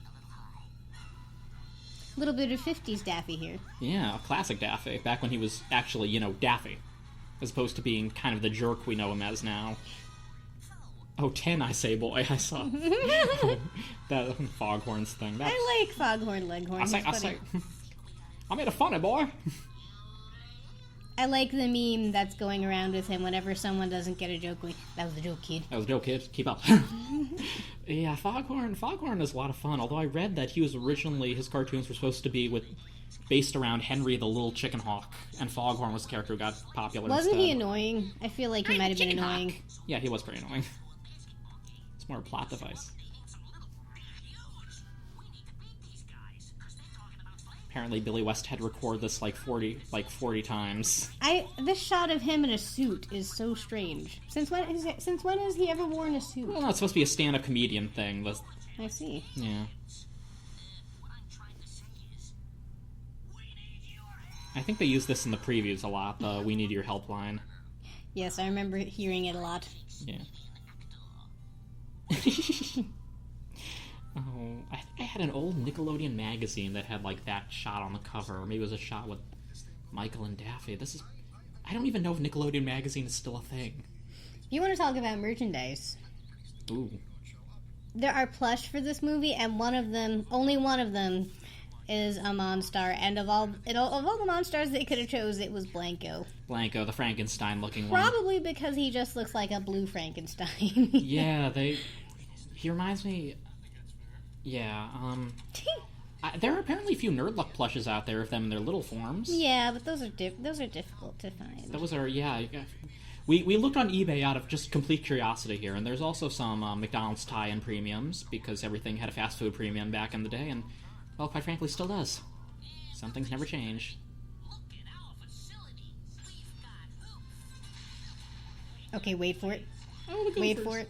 A little bit of 50s Daffy here. Yeah, classic Daffy, back when he was actually, Daffy. As opposed to being kind of the jerk we know him as now. Oh, 10, I say, boy. I saw that Foghorns thing. I like Foghorn Leghorn. I say, I made a funny boy. I like the meme that's going around with him whenever someone doesn't get a joke. That was a joke, kid. That was a joke, kid. Keep up. Yeah, Foghorn is a lot of fun. Although I read that his cartoons were supposed to be based around Henry the Little Chicken Hawk, and Foghorn was the character who got popular. Wasn't he annoying? I feel like he might have been annoying. Yeah, he was pretty annoying. It's more a plot device. Apparently, Billy West had to record this 40 times. This shot of him in a suit is so strange. Since when has he ever worn a suit? Well, no, it's supposed to be a stand-up comedian thing. I see. Yeah. I think they use this in the previews a lot, the We Need Your Help line. Yes, I remember hearing it a lot. Yeah. Oh, I think I had an old Nickelodeon magazine that had, that shot on the cover, or maybe it was a shot with Michael and Daffy. I don't even know if Nickelodeon magazine is still a thing. You want to talk about merchandise? Ooh. There are plush for this movie, and only one of them, is a Monstar, and of all the Monstars they could have chose, it was Blanco. Blanco, the Frankenstein-looking one. Probably because he just looks like a blue Frankenstein. Yeah, he reminds me... Yeah, there are apparently a few Nerd Luck plushes out there of them in their little forms. Yeah, but those are difficult to find. Those are, yeah... We looked on eBay out of just complete curiosity here, and there's also some McDonald's tie-in premiums, because everything had a fast food premium back in the day, and... Well, quite frankly, still does. Some things never change. Okay, wait for it. Oh, wait for it.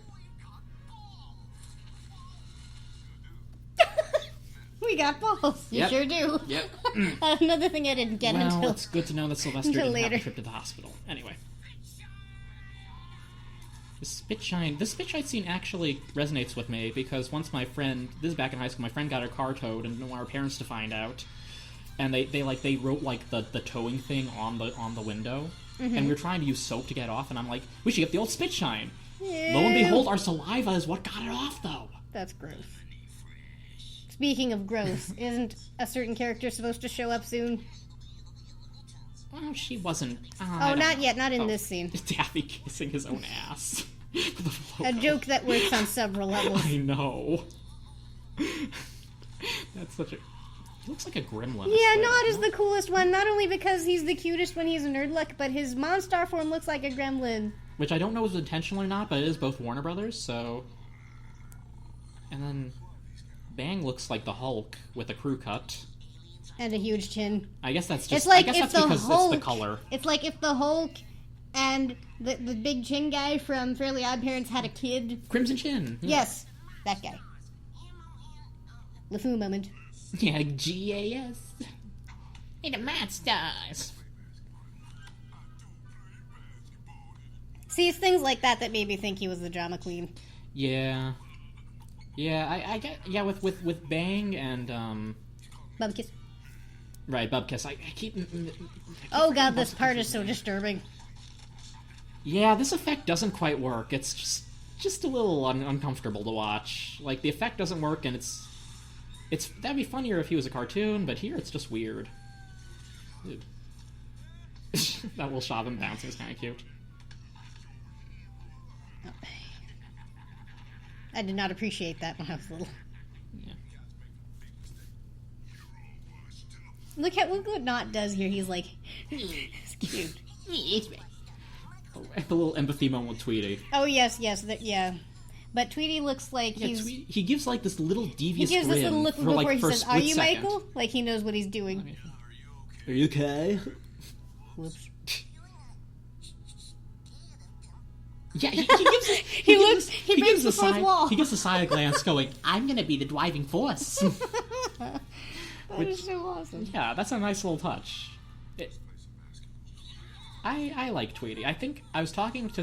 We got balls. You sure do. Yep. Another thing I didn't get until... Well, it's good to know that Sylvester didn't have a trip to the hospital. Anyway. The Spitshine scene actually resonates with me, because once my friend, this is back in high school, my friend got her car towed and didn't want our parents to find out, and they wrote the towing thing on the window, and we were trying to use soap to get it off, and I'm like, we should get the old spit shine. Yeah. Lo and behold, our saliva is what got it off, though. That's gross. Speaking of gross, isn't a certain character supposed to show up soon? Well, she wasn't. Oh, not yet. Not in this scene. Daffy kissing his own ass. A joke that works on several levels. I know. That's such a... He looks like a gremlin. Yeah, Nod is the coolest one, not only because he's the cutest when he's a nerdluck, but his Monstar form looks like a gremlin. Which I don't know if it's intentional or not, but it is both Warner Brothers, so... And then... Bang looks like the Hulk with a crew cut. And a huge chin. I guess that's just... It's like I guess if that's the because Hulk, it's the color. It's like if the Hulk and the big chin guy from Fairly Odd Parents had a kid. Crimson Chin. Yeah. Yes, that guy. LeFou moment. Yeah, GAS. Hey, the Monstars. See, it's things like that that made me think he was the drama queen. Yeah. Yeah, I get... Yeah, with Bang and, Bubkiss. Right, Bubkiss. I keep... Oh god, this part is so disturbing. Yeah, this effect doesn't quite work. It's just a little uncomfortable to watch. Like, the effect doesn't work, and it's... That'd be funnier if he was a cartoon, but here it's just weird. That little shot of him bouncing is kind of cute. I did not appreciate that when I was little. Yeah. Look what Knot does here. He's like, it's cute. Oh, the little empathy moment with Tweety. Oh, yes, yeah. But Tweety looks like he's... He gives, like, this little devious He gives this little look before like, he says, "Are you second. Michael?" Like he knows what he's doing. Are you okay? Whoops. Yeah, he gives us... He breaks the fourth wall. He gives a side glance going, I'm gonna be the driving force. That is so awesome. Yeah, that's a nice little touch. I like Tweety. I think I was talking to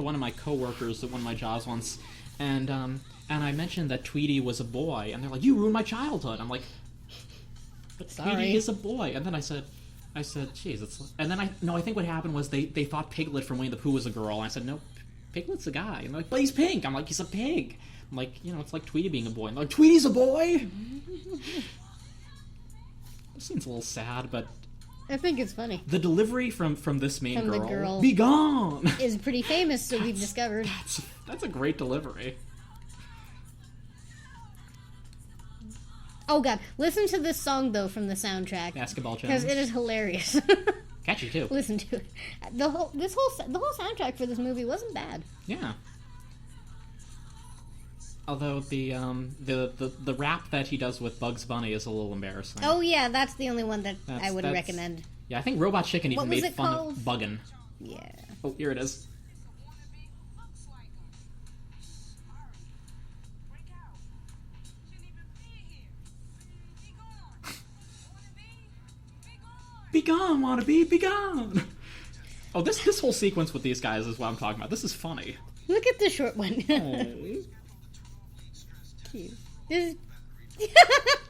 one of my coworkers at one of my jobs once, and I mentioned that Tweety was a boy, and they're like, "You ruined my childhood." I'm like, "But Sorry. Tweety is a boy." And then I said, "Geez, it's..." And then I think what happened was they thought Piglet from Winnie the Pooh was a girl, and I said, "No, Piglet's a guy." And they're like, "But he's pink." I'm like, "He's a pig." I'm like, it's like Tweety being a boy. And they're like, "Tweety's a boy." This seems a little sad, but. I think it's funny. The delivery from this main From the girl. "Be gone!" Is pretty famous, so we've discovered. That's a great delivery. Oh god, listen to this song though from the soundtrack. Basketball Jones. Because it is hilarious. Catchy too. Listen to it. The whole soundtrack for this movie wasn't bad. Yeah. Although the rap that he does with Bugs Bunny is a little embarrassing. Oh yeah, that's the only one that I wouldn't that's- recommend. Yeah, I think Robot Chicken even What was made it fun called? of Buggin'. Yeah. Oh, here it is. Be gone, wannabe, be gone! Oh, this whole sequence with these guys is what I'm talking about. This is funny. Look at the short one. Oh. Cute. This is...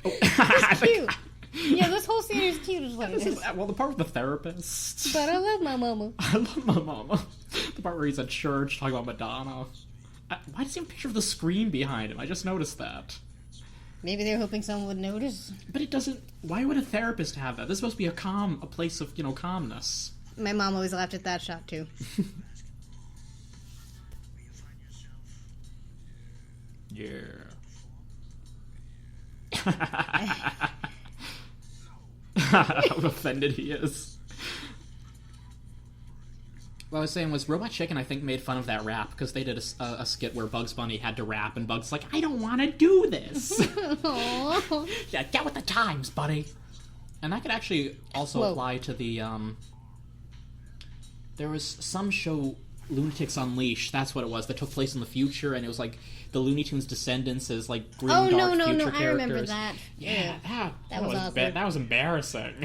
Oh. It's cute. Yeah, this whole scene is cute as well. Well, the part with the therapist. But I love my mama. I love my mama. The part where he's at church talking about Madonna. Why does he have a picture of the screen behind him? I just noticed that. Maybe they were hoping someone would notice. But it doesn't... Why would a therapist have that? This is supposed to be a place of, calmness. My mom always laughed at that shot, too. Yeah. How offended he is. What I was saying was Robot Chicken, I think, made fun of that rap because they did a skit where Bugs Bunny had to rap, and Bugs like, I don't want to do this. Yeah, get with the times, buddy. And that could actually also apply to the, there was some show, Lunatics Unleashed, that's what it was, that took place in the future, and it was like the Looney Tunes descendants as like grim, dark future characters. I remember that. Yeah, that was awkward. That was embarrassing.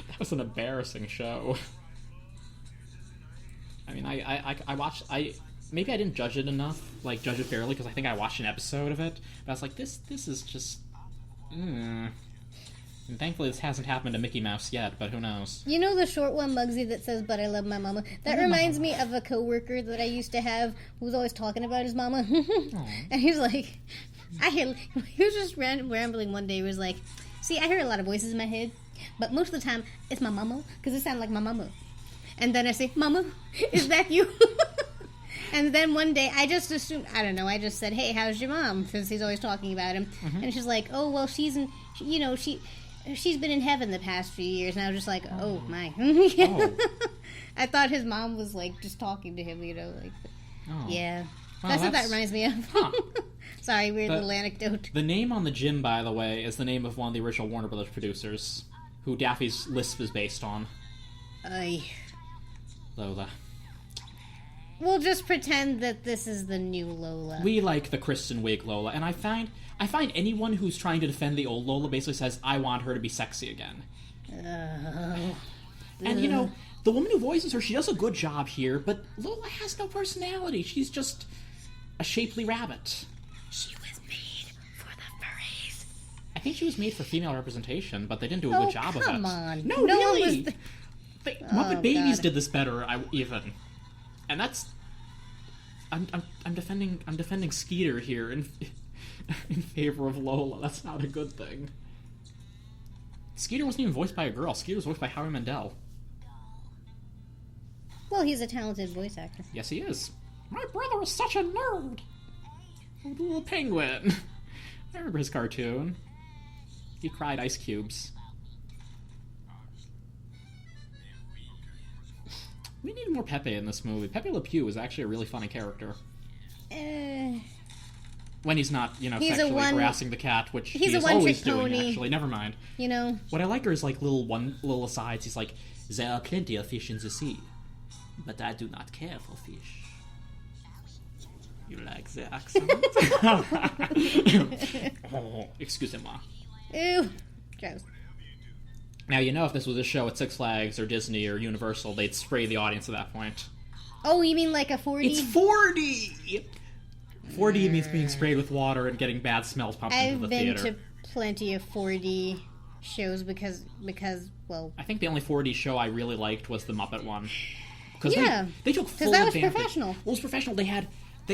That was an embarrassing show. I mean, I watched, maybe I didn't judge it enough, like, judge it fairly, because I think I watched an episode of it, but I was like, this is just, Well, I don't know. I think I watched an episode of it, but I was like, this is just, I watched an episode of it, but I was like, this is just, I watched an episode of it, but I was like, this is just, I watched an episode of it, but I was like, this is just, And thankfully, this hasn't happened to Mickey Mouse yet, but who knows? You know the short one, Muggsy, that says, "But I love my mama"? That reminds me of a coworker that I used to have who was always talking about his mama. And he was like, he was just rambling one day. He was like, "See, I hear a lot of voices in my head, but most of the time, it's my mama, because it sounds like my mama." And then I say, "Mama, is that you?" And then one day, I just assumed, I don't know, I just said, "Hey, how's your mom?" Because he's always talking about him. And she's like, "Oh, well, she's been in heaven the past few years." And I was just like, oh my. I thought his mom was like just talking to him, like, yeah. Well, that's what that reminds me of. Huh. Sorry, weird little anecdote. The name on the gym, by the way, is the name of one of the original Warner Brothers producers, who Daffy's Lisp is based on. Lola. We'll just pretend that this is the new Lola. We like the Kristen Wiig Lola, and I find anyone who's trying to defend the old Lola basically says, "I want her to be sexy again." And you know, the woman who voices her, she does a good job here, but Lola has no personality. She's just a shapely rabbit. She was made for the furries. I think she was made for female representation, but they didn't do a good job of it. Come on. No, really. Muppet Babies did this better, even. And that's... I'm defending Skeeter here in favor of Lola. That's not a good thing. Skeeter wasn't even voiced by a girl. Skeeter was voiced by Howie Mandel. Well, he's a talented voice actor. Yes, he is. My brother is such a nerd. A little penguin. I remember his cartoon. He cried ice cubes. We need more Pepe in this movie. Pepe Le Pew is actually a really funny character. When he's not, sexually harassing the cat, which he is always doing, actually. Never mind. What I like are his, little asides. He's like, "There are plenty of fish in the sea, but I do not care for fish." You like the accent? Oh, excusez-moi. Ew. Gross. Now, if this was a show at Six Flags or Disney or Universal, they'd spray the audience at that point. Oh, you mean like a 4D? It's 4D! 4D means being sprayed with water and getting bad smells pumped into the theater. I've been to plenty of 4D shows because, well... I think the only 4D show I really liked was the Muppet one. Because they took full that advantage. was professional. Well, it was professional. They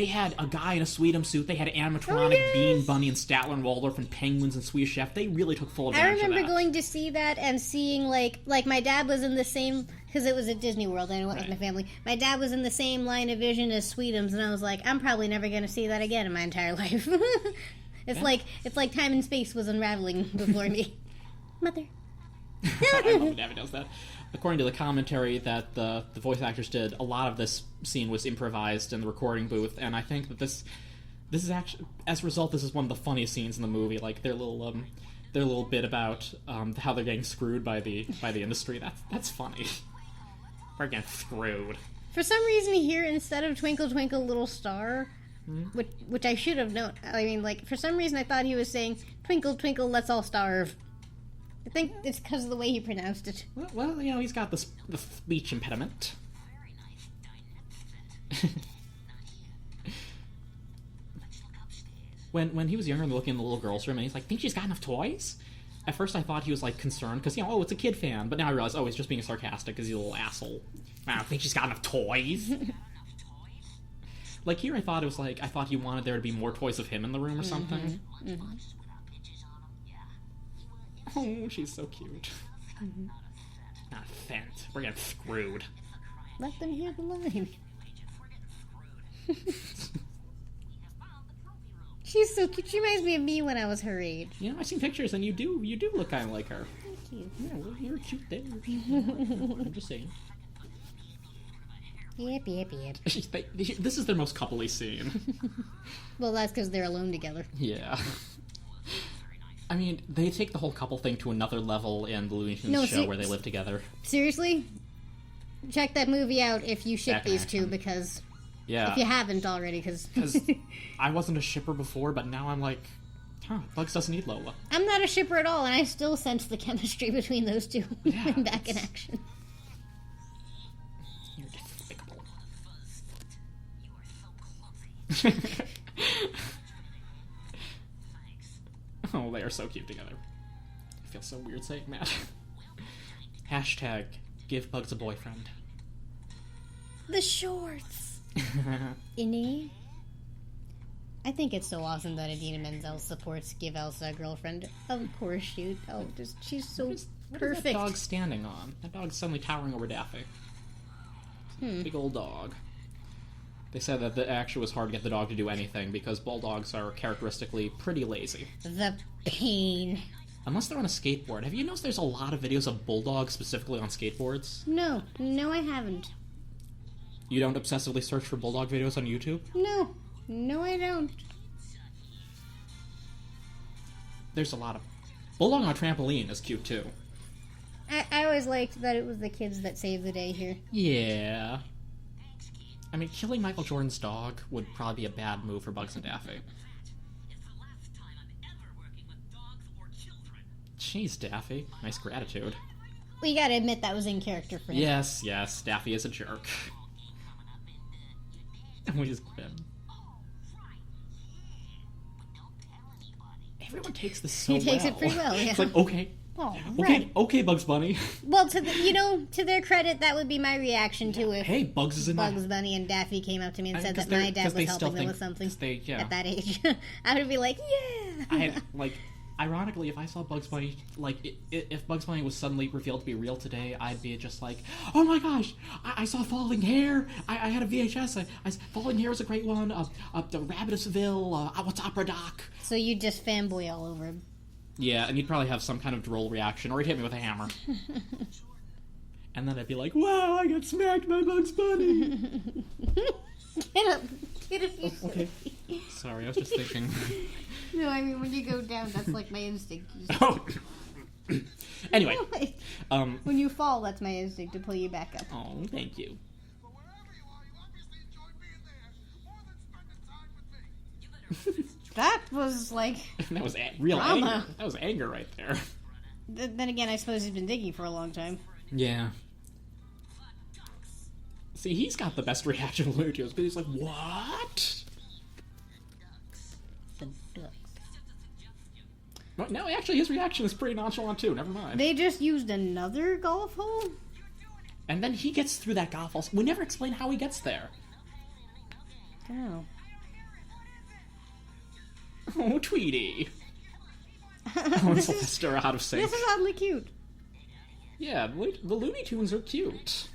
had a guy in a Sweet'em suit. They had animatronic Bean Bunny and Statler and Waldorf and penguins and Swedish Chef. They really took full advantage of that. I remember going to see that and seeing, like my dad was in the same... Because it was at Disney World, and I went with my family. My dad was in the same line of vision as Sweetums, and I was like, I'm probably never going to see that again in my entire life. It's like time and space was unraveling before me. Mother. I love when David does that. According to the commentary that the voice actors did, a lot of this scene was improvised in the recording booth, and I think that this is actually, as a result, this is one of the funniest scenes in the movie. Like their little bit about how they're getting screwed by the industry. That's funny. We're getting screwed. For some reason here, instead of "Twinkle Twinkle Little Star," which I should have known. I mean, for some reason I thought he was saying "Twinkle Twinkle Let's All Starve." I think it's because of the way he pronounced it. Well, he's got the speech impediment. When he was younger and looking in the little girl's room, and he's like, "Think she's got enough toys?" At first I thought he was, concerned, because, it's a kid fan. But now I realize, he's just being sarcastic, because he's a little asshole. I don't think she's got enough toys. Here I thought it was I thought he wanted there to be more toys of him in the room or something. Mm-hmm. Oh, she's so cute. Mm-hmm. Not Fent. We're getting screwed. Let them hear the line. She's so cute. She reminds me of me when I was her age. I've seen pictures, and you do look kind of like her. Thank you. Yeah, well, you're cute there. I'm just saying. Yep. This is their most coupley scene. Well, that's because they're alone together. Yeah. I mean, they take the whole couple thing to another level in the Looney Tunes show where they live together. Seriously? Check that movie out if you ship these two, because... Yeah. If you haven't already, because... I wasn't a shipper before, but now I'm like, Bugs doesn't need Lola. I'm not a shipper at all, and I still sense the chemistry between those two back in action. You're despicable. Oh, they are so cute together. feels so weird saying that. Hashtag give Bugs a boyfriend. The shorts. Innie. I think it's so awesome that Idina Menzel supports Give Elsa a girlfriend. Of course she. Oh, she's so What perfect. is that dog standing on? That dog's suddenly towering over Daffy. Big old dog. They said that it actually was hard to get the dog to do anything because bulldogs are characteristically pretty lazy. The pain. Unless they're on a skateboard. Have you noticed there's a lot of videos of bulldogs specifically on skateboards? No, I haven't. You don't obsessively search for bulldog videos on YouTube? No, I don't. There's a lot of... Bulldog on a trampoline is cute, too. I always liked that it was the kids that saved the day here. Yeah. I mean, killing Michael Jordan's dog would probably be a bad move for Bugs and Daffy. Jeez, Daffy. Nice gratitude. We gotta admit that was in character for him. Yes, Daffy is a jerk. And we just grin. Everyone takes this so well. He takes it pretty well, yeah. It's like, okay. Oh, Okay, Bugs Bunny. Well, to their credit, that would be my reaction to if Hey, Bugs is in Bugs Bunny and Daffy came up to me and said that my dad was helping them with something at that age. I would be like, yeah. Ironically, if I saw Bugs Bunny, if Bugs Bunny was suddenly revealed to be real today, I'd be just like, oh my gosh, I saw Falling Hair, I had a VHS, Falling Hair is a great one, the Rabbitusville, what's Opera Doc? So you just fanboy all over him. Yeah, and you'd probably have some kind of droll reaction, or he'd hit me with a hammer. And then I'd be like, wow, I got smacked by Bugs Bunny! Get up, you Okay. Sorry, I was just thinking. No, I mean, when you go down, that's like my instinct. Oh. Anyway. When you fall, that's my instinct to pull you back up. Oh, thank you. That was like... That was real drama. Anger. That was anger right there. Then again, I suppose he's been digging for a long time. Yeah. See, he's got the best reaction to Looney Tunes, because he's like, what? The ducks. Well, no, actually, his reaction is pretty nonchalant, too. Never mind. They just used another golf hole? And then he gets through that golf hole. We never explain how he gets there. Oh. Oh, Tweety. Oh, Sylvester out of sync. This is oddly cute. Yeah, the Looney Tunes are cute.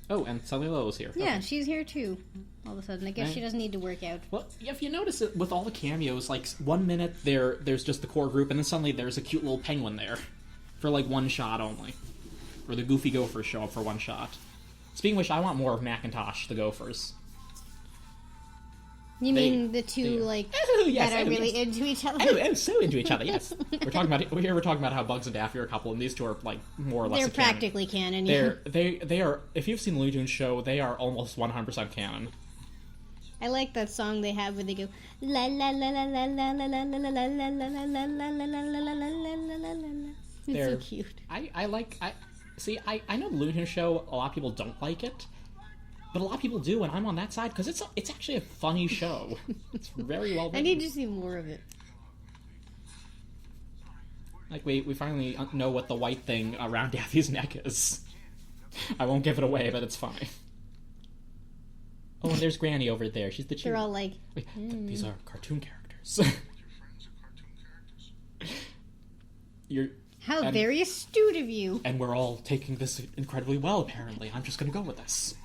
Oh, and Sally Lowe's here. Yeah, okay. she's here too. All of a sudden, I guess she doesn't need to work out. Well, if you notice it with all the cameos, like 1 minute there's just the core group, and then suddenly there's a cute little penguin there for like one shot only, or the Goofy Gophers show up for one shot. Speaking of which, I want more of Macintosh the Gophers. You mean the two yes, that are really into each other? Oh, so into each other. Yes, we're talking about how Bugs and Daffy are a couple, and these two are like more or less. They're practically canon. They are. If you've seen the Looney Tunes show, they are almost 100% canon. I like that song they have where they go la la la la la la la la la la la la la la la la la la. It's so cute. I know the Looney Tunes show. A lot of people don't like it. But a lot of people do, and I'm on that side, because it's actually a funny show. It's very well written. I need to see more of it. Like, we finally know what the white thing around Daffy's neck is. I won't give it away, but it's funny. Oh, and there's Granny over there. She's the cheer. They're all like... Wait, these are cartoon characters. How very astute of you. And we're all taking this incredibly well, apparently. I'm just gonna go with this.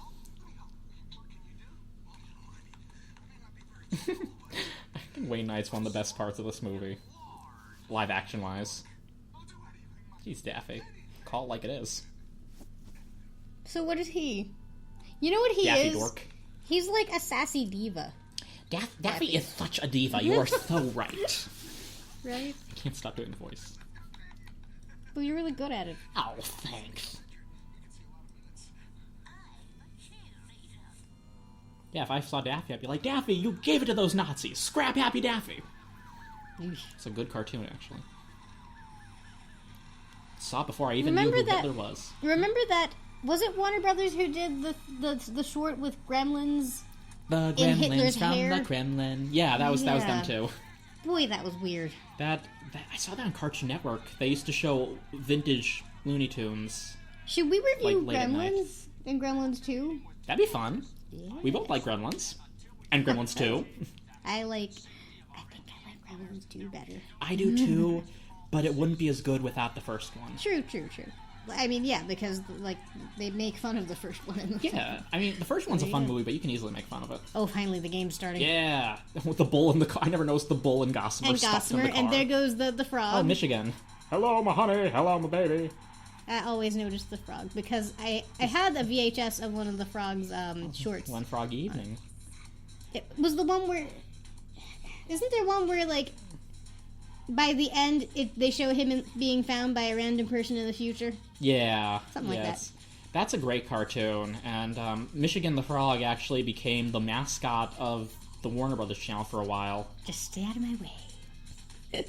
I think Wayne Knight's one of the best parts of this movie. Live action wise. Jeez, Daffy. Call it like it is. So what is he? You know what he Daffy is? Dork. He's like a sassy diva. Daffy is such a diva. You are so right. Right? I can't stop doing the voice. Well, you're really good at it. Oh, thanks. Yeah, if I saw Daffy, I'd be like, Daffy, you gave it to those Nazis! Scrap Happy Daffy! It's a good cartoon, actually. Saw it before I even knew who Hitler was. Remember that... Was it Warner Brothers who did the short with Gremlins? The in Hitler's Gremlins from hair? the Kremlin. Yeah, that was them too. Boy, that was weird. That I saw that on Cartoon Network. They used to show vintage Looney Tunes. Should we review Late at night. Gremlins and Gremlins 2? That'd be fun. Yeah. We both like Gremlins. And Gremlins 2. I think I like Gremlins 2 better. I do too, but it wouldn't be as good without the first one. True. I mean, yeah, because, like, they make fun of the first one in the film. Yeah, I mean, the first one's a fun movie, but you can easily make fun of it. Oh, finally, the game's starting. Yeah, with the bull in the car. I never noticed the bull and Gossamer And stuck in the car. and there goes the frog. Oh, Michigan. Hello, my honey. Hello, my baby. I always noticed the frog, because I had a VHS of one of the frog's shorts. One Froggy Evening. It was the one where... Isn't there one where, like, by the end, they show him being found by a random person in the future? Yeah. Something like that. That's a great cartoon, and Michigan the Frog actually became the mascot of the Warner Brothers channel for a while. Just stay out of my way.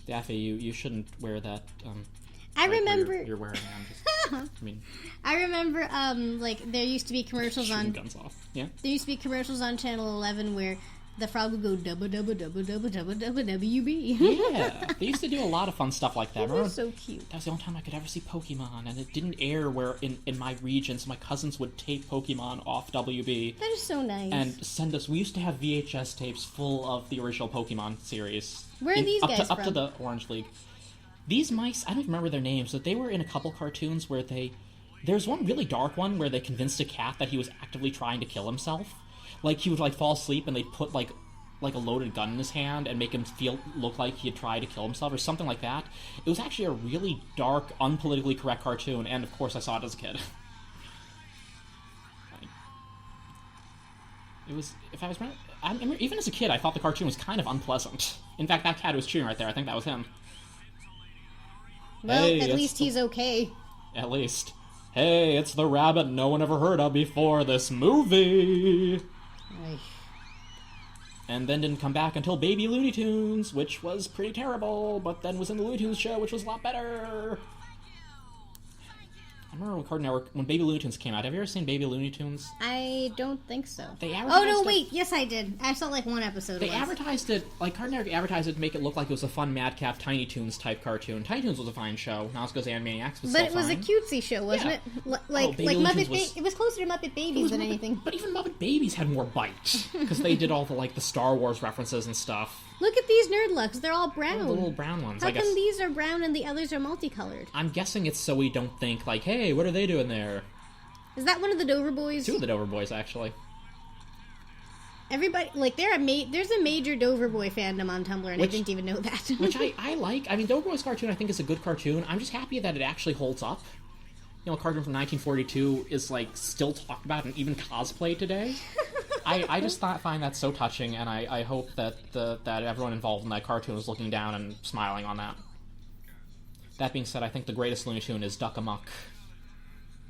Daffy, you shouldn't wear that. I remember... You're wearing them. I remember, like, there used to be commercials shooting on... guns off. Yeah? There used to be commercials on Channel 11 where the frog would go dubba dubba dubba dubba dubba dubba WB. Yeah, they used to do a lot of fun stuff like that. They were so cute. That was the only time I could ever see Pokemon, and it didn't air where in my region, so my cousins would tape Pokemon off WB. That is so nice. And send us. We used to have VHS tapes full of the original Pokemon series. Where are these guys Up from? to the Orange League. These mice, I don't remember their names, but they were in a couple cartoons where there's one really dark one where they convinced a cat that he was actively trying to kill himself. Like, he would, like, fall asleep and they'd put, like a loaded gun in his hand and make him look like he had tried to kill himself or something like that. It was actually a really dark, unpolitically correct cartoon, and of course I saw it as a kid. It was, if I was right, even as a kid, I thought the cartoon was kind of unpleasant. In fact, that cat who was cheering right there, I think that was him. Well, hey, at least he's okay. At least. Hey, it's the rabbit no one ever heard of before this movie! Ay. And then didn't come back until Baby Looney Tunes, which was pretty terrible, but then was in the Looney Tunes show, which was a lot better. I remember when Cartoon Network, when Baby Looney Tunes came out. Have you ever seen Baby Looney Tunes? I don't think so. They Oh, advertised no, it- wait. Yes, I did. I saw, like, one episode They once. advertised it, like, Cartoon Network advertised it to make it look like it was a fun Madcap Tiny Toons type cartoon. Tiny Toons was a fine show. Now it goes Animaniacs was But still it was fine. a cutesy show, wasn't Yeah. it? Baby Like Looney Muppet Tunes was- It was closer to Muppet Babies than anything. But even Muppet Babies had more bite. Because they did all the, like, the Star Wars references and stuff. Look at these nerdlucks. They're all brown. The little brown ones, How I guess. come these are brown and the others are multicolored? I'm guessing it's so we don't think, like, hey, what are they doing there? Is that one of the Dover boys? Two of the Dover boys, actually. Everybody, like, there's a major Dover boy fandom on Tumblr, and I didn't even know that. Which I like. I mean, Dover Boys cartoon, I think, is a good cartoon. I'm just happy that it actually holds up. You know, a cartoon from 1942 is, like, still talked about and even cosplayed today. I just find that so touching, and I hope that that everyone involved in that cartoon is looking down and smiling on that. That being said, I think the greatest Looney Tune is Duck Amuck,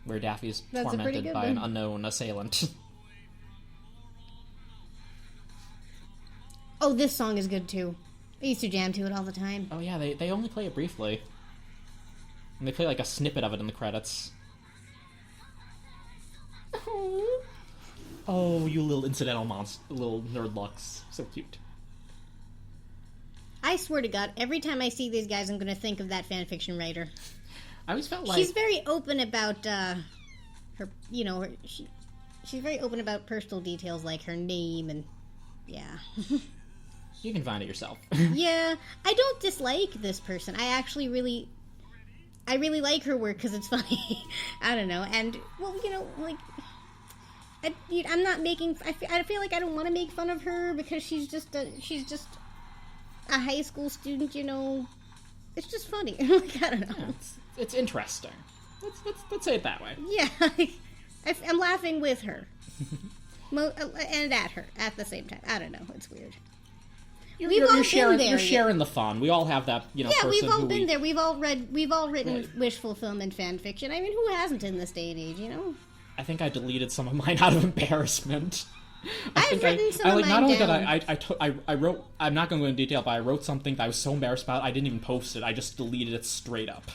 where Daffy's That's a pretty tormented good by an one. unknown assailant. Oh, this song is good, too. I used to jam to it all the time. Oh yeah, they only play it briefly. And they play like a snippet of it in the credits. Oh, you little incidental little nerdlucks. So cute. I swear to God, every time I see these guys, I'm going to think of that fanfiction writer. I always felt like... She's very open about her, you know, she's very open about personal details like her name and, yeah. You can find it yourself. Yeah, I don't dislike this person. I actually really like her work because it's funny. I don't know, and, well, you know, like, I'm not making, I feel like I don't want to make fun of her because she's just a high school student, you know. It's just funny. Like, I don't know. Yeah, it's interesting. Let's say it that way. Yeah, I'm laughing with her. And at her at the same time. I don't know. It's weird. You're sharing the fun. We all have that, you know, Yeah, person we've all who been there. We've all written Right. wish fulfillment fan fiction. I mean, who hasn't in this day and age, you know? I think I deleted some of mine out of embarrassment. I've written some of like, not mine only down. that I wrote, I'm not going to go into detail, but I wrote something that I was so embarrassed about, I didn't even post it. I just deleted it straight up.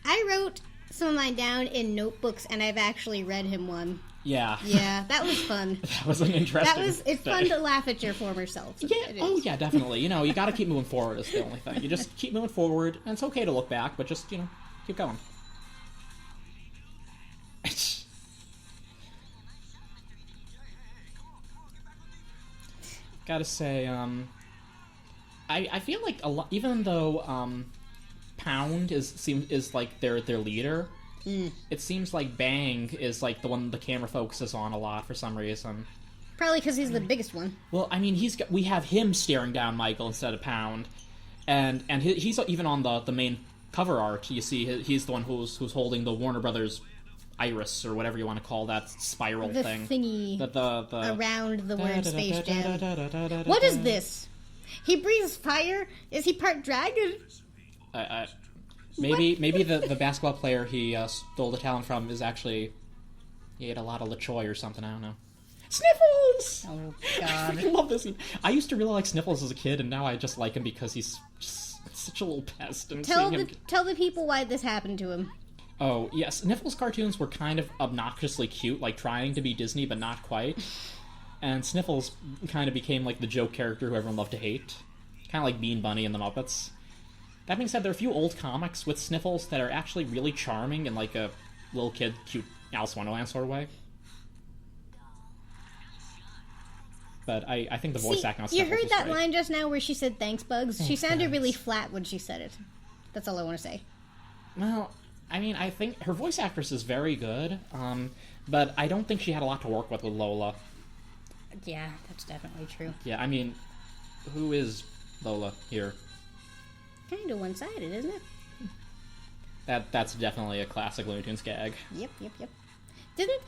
I wrote some of mine down in notebooks, and I've actually read him one. Yeah. Yeah, that was fun. That was an interesting It's fun to laugh at your former self. Yeah, oh yeah, definitely. You know, you gotta keep moving forward is the only thing. You just keep moving forward, and it's okay to look back, but just, you know, keep going. Gotta say, I feel like a lot, even though, Pound is like their leader, it seems like Bang is like the one the camera focuses on a lot for some reason. Probably because he's the biggest one. Well, I mean, we have him staring down Michael instead of Pound, and he's even on the main cover art. You see, he's the one who's holding the Warner Brothers iris or whatever you want to call that spiral the thing. Thingy The around the word Space Jam. What is this? He breathes fire? Is he part dragon? Maybe the basketball player he stole the talent from is actually he ate a lot of LaChoy or something. I don't know. Sniffles! Oh I God! love this. I used to really like Sniffles as a kid, and now I just like him because he's just such a little pest. And Tell the people why this happened to him. Oh yes, Sniffles cartoons were kind of obnoxiously cute, like trying to be Disney but not quite. And Sniffles kind of became like the joke character who everyone loved to hate, kind of like Bean Bunny and the Muppets. That being said, there are a few old comics with Sniffles that are actually really charming in like a little kid, cute Alice in Wonderland sort of way. But I think the voice acting on Sniffles you heard was that great. line just now where she said "Thanks, Bugs." She Thanks, sounded really Bugs. flat when she said it. That's all I want to say. Well, I mean, I think her voice actress is very good, but I don't think she had a lot to work with Lola. Yeah, that's definitely true. Yeah, I mean, who is Lola here? Kind of one-sided, isn't it? That's definitely a classic Looney Tunes gag. Yep. Didn't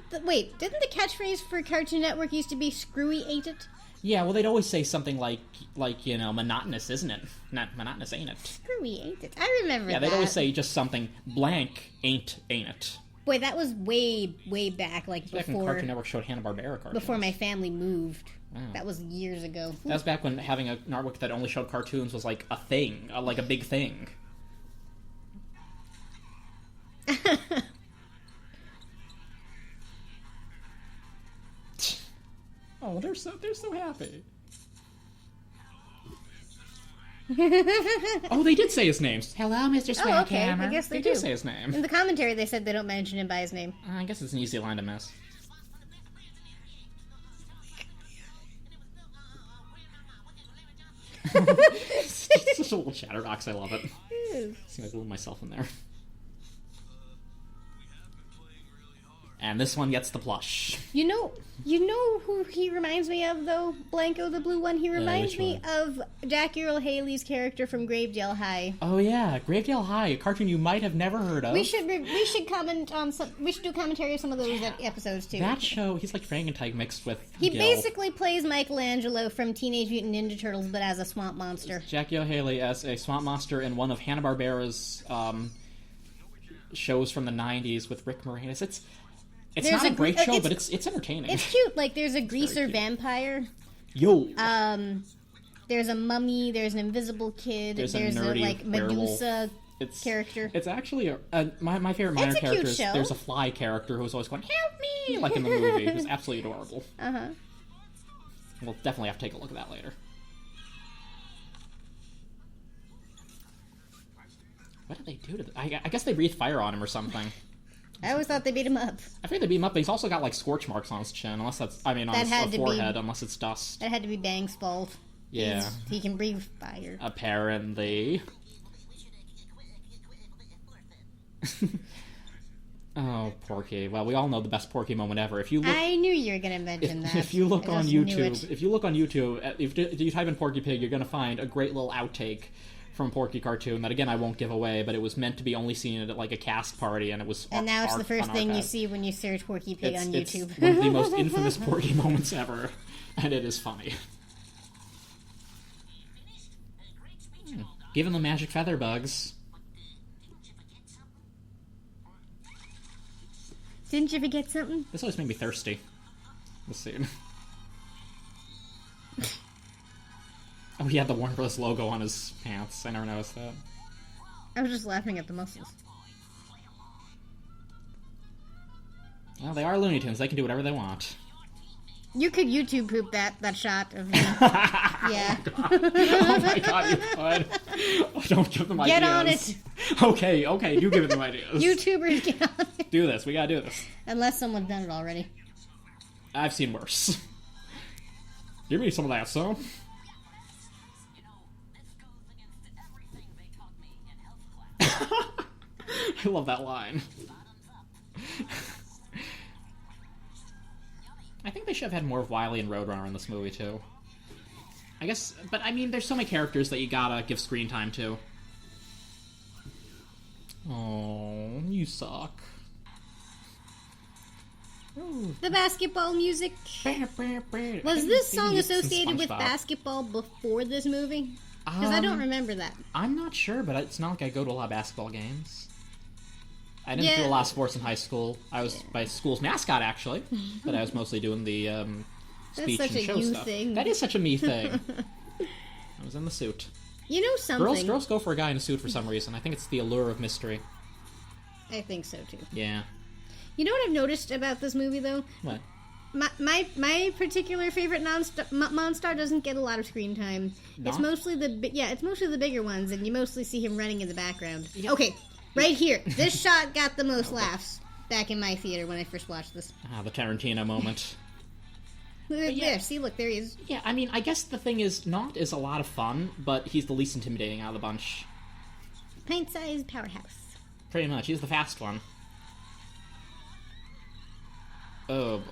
the catchphrase for Cartoon Network used to be "Screwy ain't it"? Yeah, well, they'd always say something like you know, monotonous, isn't it? Not monotonous, ain't it? Screwy ain't it? I remember Yeah, that. they'd always say just something blank ain't it? Boy, that was way back, like Back when before Cartoon Network showed Hanna-Barbera cartoons. before my family moved. Wow. That was years ago. That was back when having a network that only showed cartoons was like a thing, like a big thing. Oh, they're so happy. Oh, they did say his name. Hello, Mr. Swackhammer. Oh, okay. I guess they did do. say his name. In the commentary, they said they don't mention him by his name. I guess it's an easy line to miss. It's such a little chatterbox. I love it. See like a little myself in there. And this one gets the plush. You know who he reminds me of, though? Blanco, the blue one. He reminds which me of Jackie Earle Haley's character from Gravedale High. Oh yeah, Gravedale High, a cartoon you might have never heard of. We should comment on some. We should do commentary on some of those episodes too. That show, he's like Frankenstein mixed with He Gil. basically plays Michelangelo from Teenage Mutant Ninja Turtles, but as a swamp monster. Jackie O'Haley as a swamp monster in one of Hanna-Barbera's shows from the 90s with Rick Moranis. It's There's not a great show, it's- but it's entertaining. It's cute. Like there's a greaser cute. vampire. Yo! There's a mummy. There's an invisible kid. There's a a nerdy like Medusa character. It's actually my favorite minor It's a cute character is show. there's a fly character who's always going, "Help me!" like in the movie. It was absolutely adorable. We'll definitely have to take a look at that later. What did they do to I guess they breathed fire on him or something. I always thought they beat him up. I figured they beat him up, but he's also got like scorch marks on his chin, on his forehead, unless it's dust. That had to be Bang's fault. Yeah. He can breathe fire. Apparently. Oh, Porky. Well, we all know the best Porky moment ever. If you look, I knew you were going to mention that. if you look I on just knew YouTube, it. if you type in Porky Pig, you're going to find a great little outtake from Porky cartoon that, again, I won't give away, but it was meant to be only seen at like a cast party, and it was And now it's the first thing you unarchived. see when you search Porky Pig on YouTube. It's one of the most infamous Porky moments ever, and it is funny. Given the magic feather bugs. Didn't you forget something? This always made me thirsty. This scene. Oh, he had the Warner Bros. Logo on his pants. I never noticed that. I was just laughing at the muscles. Well, they are Looney Tunes. They can do whatever they want. You could YouTube poop that shot of him. Yeah. Oh my god, you could. Oh, don't give them ideas. Get on it. Okay, you give them ideas. YouTubers, get on it. Do this. We gotta do this. Unless someone's done it already. I've seen worse. Give me some of that, son. I love that line. I think they should have had more of Wily and Roadrunner in this movie, too. I guess, but I mean, there's so many characters that you gotta give screen time to. Oh, you suck. The basketball music. Was this song associated with basketball before this movie? Because I don't remember that. I'm not sure, but it's not like I go to a lot of basketball games. I didn't do a lot of sports in high school. I was my school's mascot, actually, but I was mostly doing the speech and show stuff. Thing. That is such a me thing. I was in the suit. You know something? Girls go for a guy in a suit for some reason. I think it's the allure of mystery. I think so, too. Yeah. You know what I've noticed about this movie, though? What? My particular favorite Monstar doesn't get a lot of screen time. Not? It's mostly the bigger ones, and you mostly see him running in the background. Okay, right here. This shot got the most laughs back in my theater when I first watched this. Ah, the Tarantino moment. There, see, look, there he is. Yeah, I mean, I guess the thing is, Not is a lot of fun, but he's the least intimidating out of the bunch. Pint-sized powerhouse. Pretty much. He's the fast one. Oh, boy.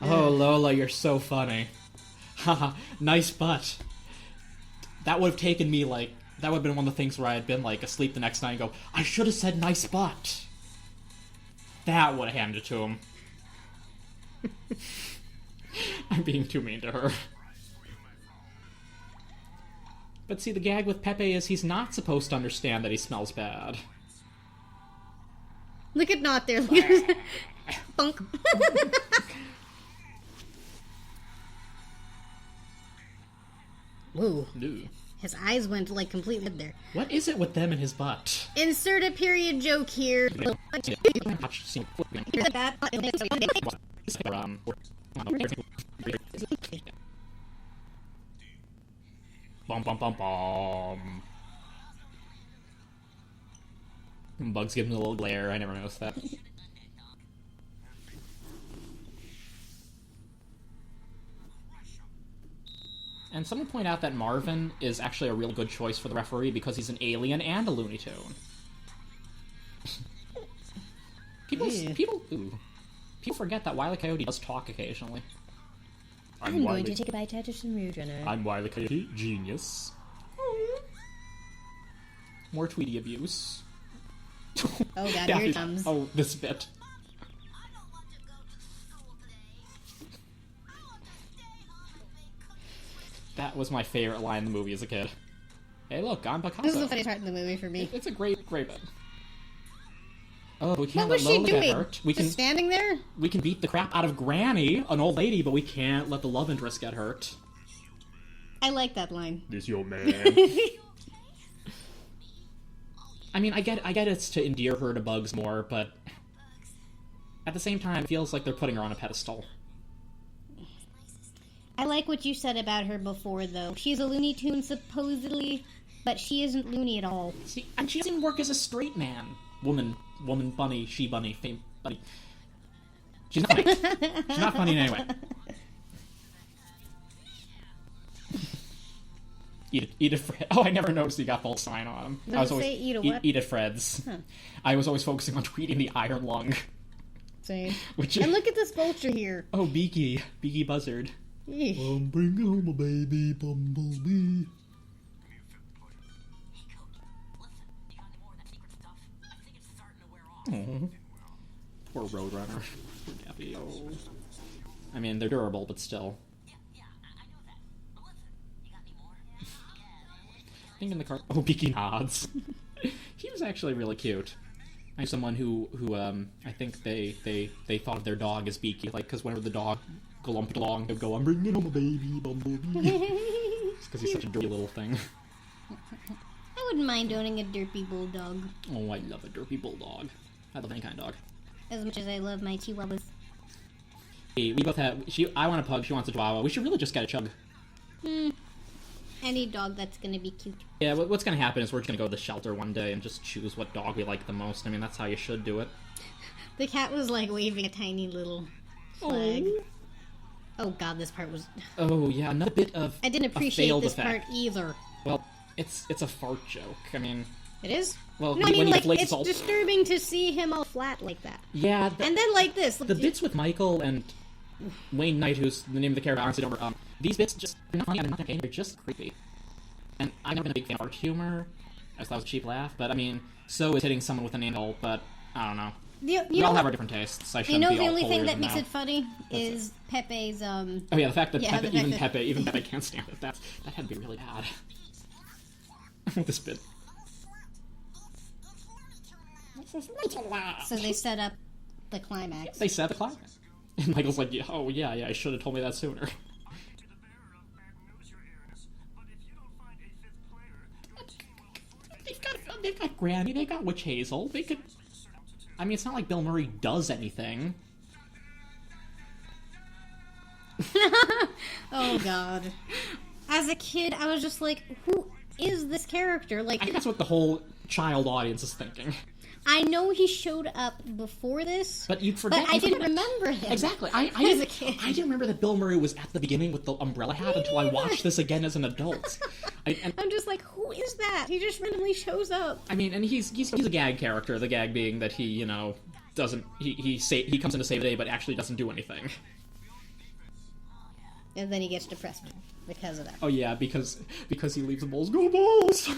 Oh, Lola, you're so funny. Haha, nice butt. That would have taken me, that would have been one of the things where I had been, asleep the next night and go, I should have said nice butt. That would have handed it to him. I'm being too mean to her. But see, the gag with Pepe is he's not supposed to understand that he smells bad. Look at Not there. Bunk. Whoa. Ooh. His eyes went completely there. What is it with them and his butt? Insert a period joke here. Bum bum bum bum. Bugs give him a little glare. I never noticed that. And someone point out that Marvin is actually a real good choice for the referee because he's an alien and a Looney Tune. People forget that Wile E. Coyote does talk occasionally. I'm going to take a bite out of some Roadrunner. I'm Wile E. Coyote, genius. More Tweety abuse. Oh god, here it comes. Oh, this bit. That was my favorite line in the movie as a kid. Hey, look, I'm Picasso. This is the funniest part in the movie for me. It's a great bit. Oh, we can't what let was she Lola doing? get hurt. Just standing there? We can beat the crap out of Granny, an old lady, but we can't let the love interest get hurt. I like that line. This your man. I mean, I get it's to endear her to Bugs more, but at the same time, it feels like they're putting her on a pedestal. I like what you said about her before, though. She's a Looney Tune, supposedly, but she isn't Looney at all. See, and she doesn't work as a straight man. Woman, bunny, she bunny, fame, bunny. She's not funny. She's not funny in any way. Eat it, Fred. Oh, I never noticed he got full sign on him. I was always eat a what? Eat it, Fred's. Huh. I was always focusing on tweeting the iron lung. Same. And look at this vulture here. Oh, Beaky Buzzard. Eesh. Bring home a baby bumblebee. Oh, poor Roadrunner. Poor Daffy. Oh. I mean, they're durable, but still. I think in the car. Oh, Beaky nods. He was actually really cute. I know someone who I think they thought of their dog as Beaky, because whenever the dog glumped along, they'd go, I'm bringing home a baby bumblebee. Just because he's such a dirty little thing. I wouldn't mind owning a derpy bulldog. Oh, I love a derpy bulldog. I love any kind of dog. As much as I love my chihuahuas. We both have... I want a pug, she wants a chihuahua. We should really just get a chug. Any dog that's gonna be cute. Yeah, what's gonna happen is we're just gonna go to the shelter one day and just choose what dog we like the most. I mean, that's how you should do it. The cat was, like, waving a tiny little flag. Oh god, this part was... Oh, yeah, another bit of I didn't appreciate this part either. Well, it's a fart joke. I mean... It is? Well, no, I mean, like, it's all... disturbing to see him all flat like that. Yeah. And then, like this. The bits with Michael and Wayne Knight, who's the name of the character, honestly don't remember. These bits just... They're not funny, they're not entertaining, they're just creepy. And I've never been a big fan of art humor. I just thought it was a cheap laugh. But, I mean, so is hitting someone with an angle, but I don't know. We all have our different tastes. I shouldn't be all the only thing that makes now. it funny is Pepe's, Oh yeah, the fact that even Pepe can't stand it. That had to be really bad. This bit. So they set up the climax. They set the climax. And Michael's like, yeah, I should have told me that sooner. They've got Granny, they've got Witch Hazel, they could... I mean, it's not like Bill Murray does anything. Oh, God. As a kid, I was just like, who is this character? Like, I think that's what the whole child audience is thinking. I know he showed up before this, but you'd forget. But I didn't remember him. Exactly. As a kid. I didn't remember that Bill Murray was at the beginning with the umbrella hat until I watched this again as an adult. I'm just like, who is that? He just randomly shows up. I mean, and he's a gag character. The gag being that he, doesn't he comes in to save the day, but actually doesn't do anything. And then he gets depressed because of that. Oh yeah, because he leaves the Bulls. Go Bulls!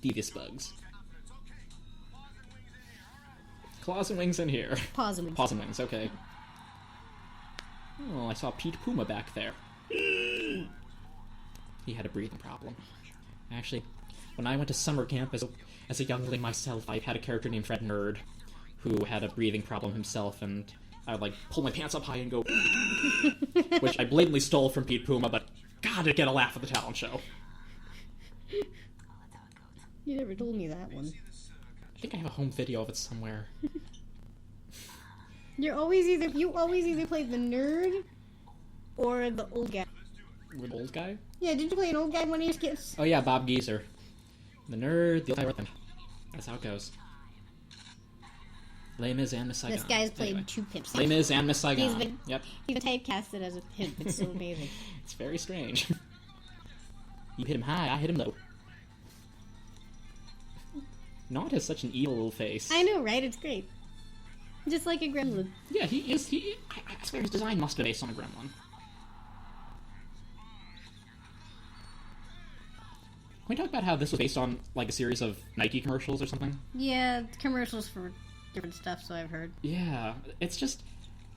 Devious bugs. Claws and wings in here. Paws and wings. Paws and wings, okay. Oh, I saw Pete Puma back there. He had a breathing problem. Actually, when I went to summer camp as a youngling myself, I had a character named Fred Nerd, who had a breathing problem himself, and I would, pull my pants up high and go... which I blatantly stole from Pete Puma, but gotta get a laugh at the talent show. You never told me that one. I think I have a home video of it somewhere. You always either play the nerd or the old guy. The old guy? Yeah, did you play an old guy when he was kids? Oh yeah, Bob Geezer. The nerd, the old guy. That's how it goes. Les Mis and Miss Saigon. This guy's played two pimps. Les Mis and Miss Saigon. He's been typecasted as a pimp. It's so amazing. It's very strange. You hit him high, I hit him low. Nod has such an evil little face. I know, right? It's great. Just like a gremlin. Yeah, he is. I swear his design must be based on a gremlin. Can we talk about how this was based on, a series of Nike commercials or something? Yeah, commercials for different stuff, so I've heard. Yeah, it's just...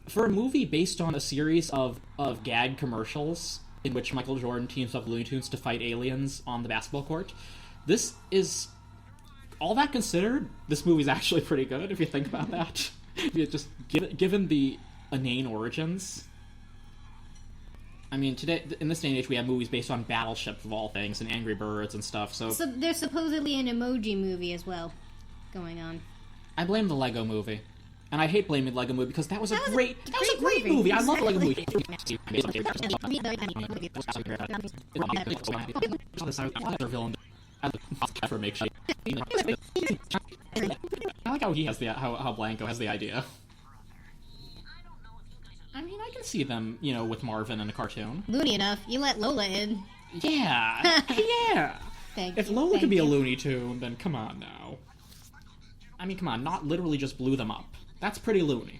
For a movie based on a series of gag commercials in which Michael Jordan teams up Looney Tunes to fight aliens on the basketball court, this is... All that considered, this movie's actually pretty good, if you think about that. Just given the inane origins. I mean, today, in this day and age, we have movies based on Battleship, of all things, and Angry Birds and stuff, so there's supposedly an emoji movie as well going on. I blame the Lego movie. And I hate blaming the Lego movie, because that was a great movie! movie. I love the Lego movie! I like how he has how Blanco has the idea. I mean, I can see them, with Marvin in a cartoon. Looney enough. You let Lola in. Yeah, yeah. If Lola could be a Looney Tune, then come on now. I mean, come on, not literally just blew them up. That's pretty Looney.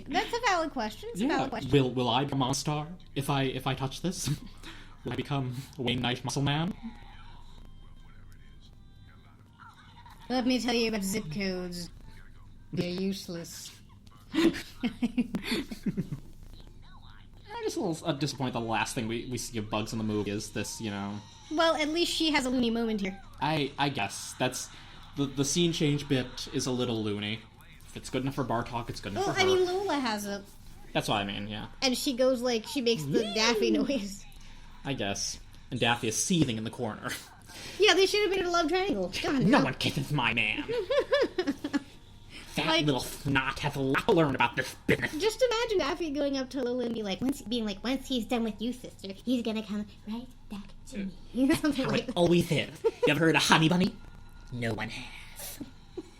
That's a valid question. It's a valid question. Will I become a star if I touch this? Will I become Wayne Knight Muscle Man? Let me tell you about zip codes. They're useless. I'm just a little disappointed the last thing we see of Bugs in the movie is this, Well, at least she has a Looney moment here. I guess. That's... The scene change bit is a little Looney. If it's good enough for Bartok, it's good enough for her. Well, I mean, Lola has a That's what I mean, yeah. And she goes like, she makes the Daffy noise. I guess. And Daffy is seething in the corner. Yeah, they should have made it a love triangle. God, No one kisses my man. That little snot has a lot to learn about this business. Just imagine Daffy going up to Lola and once he's done with you, sister, he's gonna come right back to me. Something How like it always is. You ever heard of Honey Bunny? No one has.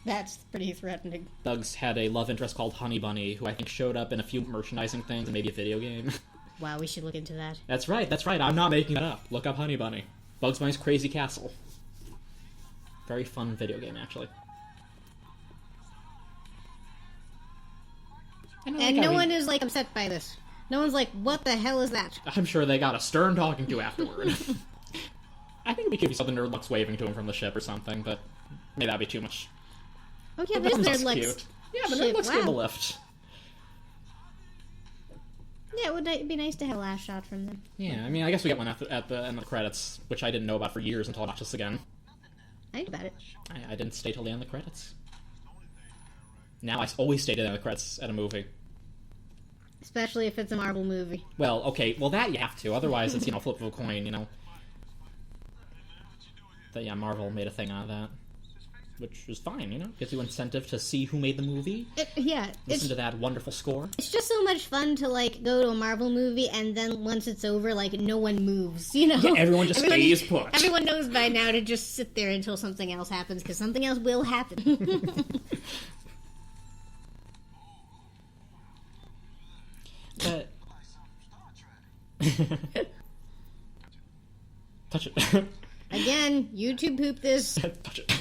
That's pretty threatening. Bugs had a love interest called Honey Bunny, who I think showed up in a few merchandising things and maybe a video game. Wow, we should look into that. That's right. I'm not making that up. Look up Honey Bunny. Bugs Bunny's Crazy Castle. Very fun video game, actually. And no one is, like, upset by this. No one's like, what the hell is that? I'm sure they got a stern talking to afterward. I think we could be something Nerdluck's waving to him from the ship or something, but maybe that'd be too much. Oh yeah, there's Nerdluck's. Cute. Yeah, but Nerdluck's gave a lift. Yeah, it would be nice to have a last shot from them. Yeah, I mean, I guess we get one at the end of the credits, which I didn't know about for years until I watched this again. I knew about it. I didn't stay till the end of the credits. Now I always stay to the end of the credits at a movie. Especially if it's a Marvel movie. Well, okay, well that you have to, otherwise it's, flip of a coin, But yeah, Marvel made a thing out of that. Which is fine, gives you incentive to see who made the movie. Listen to that wonderful score. It's just so much fun to, like, go to a Marvel movie and then once it's over, like, no one moves, Yeah, everyone just stays put. Everyone knows by now to just sit there until something else happens, because something else will happen. But... Touch it. Again, YouTube poop this. Touch it.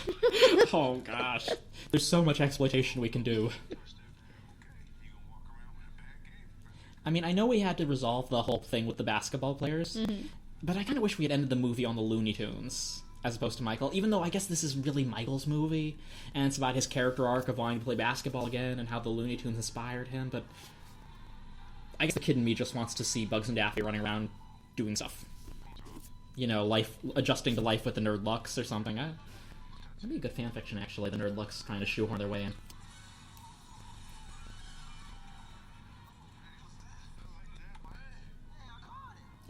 Oh gosh. There's so much exploitation we can do. I mean, I know we had to resolve the whole thing with the basketball players, but I kind of wish we had ended the movie on the Looney Tunes, as opposed to Michael, even though I guess this is really Michael's movie, and it's about his character arc of wanting to play basketball again, and how the Looney Tunes inspired him, but I guess the kid in me just wants to see Bugs and Daffy running around doing stuff. Life, adjusting to life with the Nerdlucks or something. That'd be a good fanfiction, actually, the Nerdlucks trying to shoehorn their way in.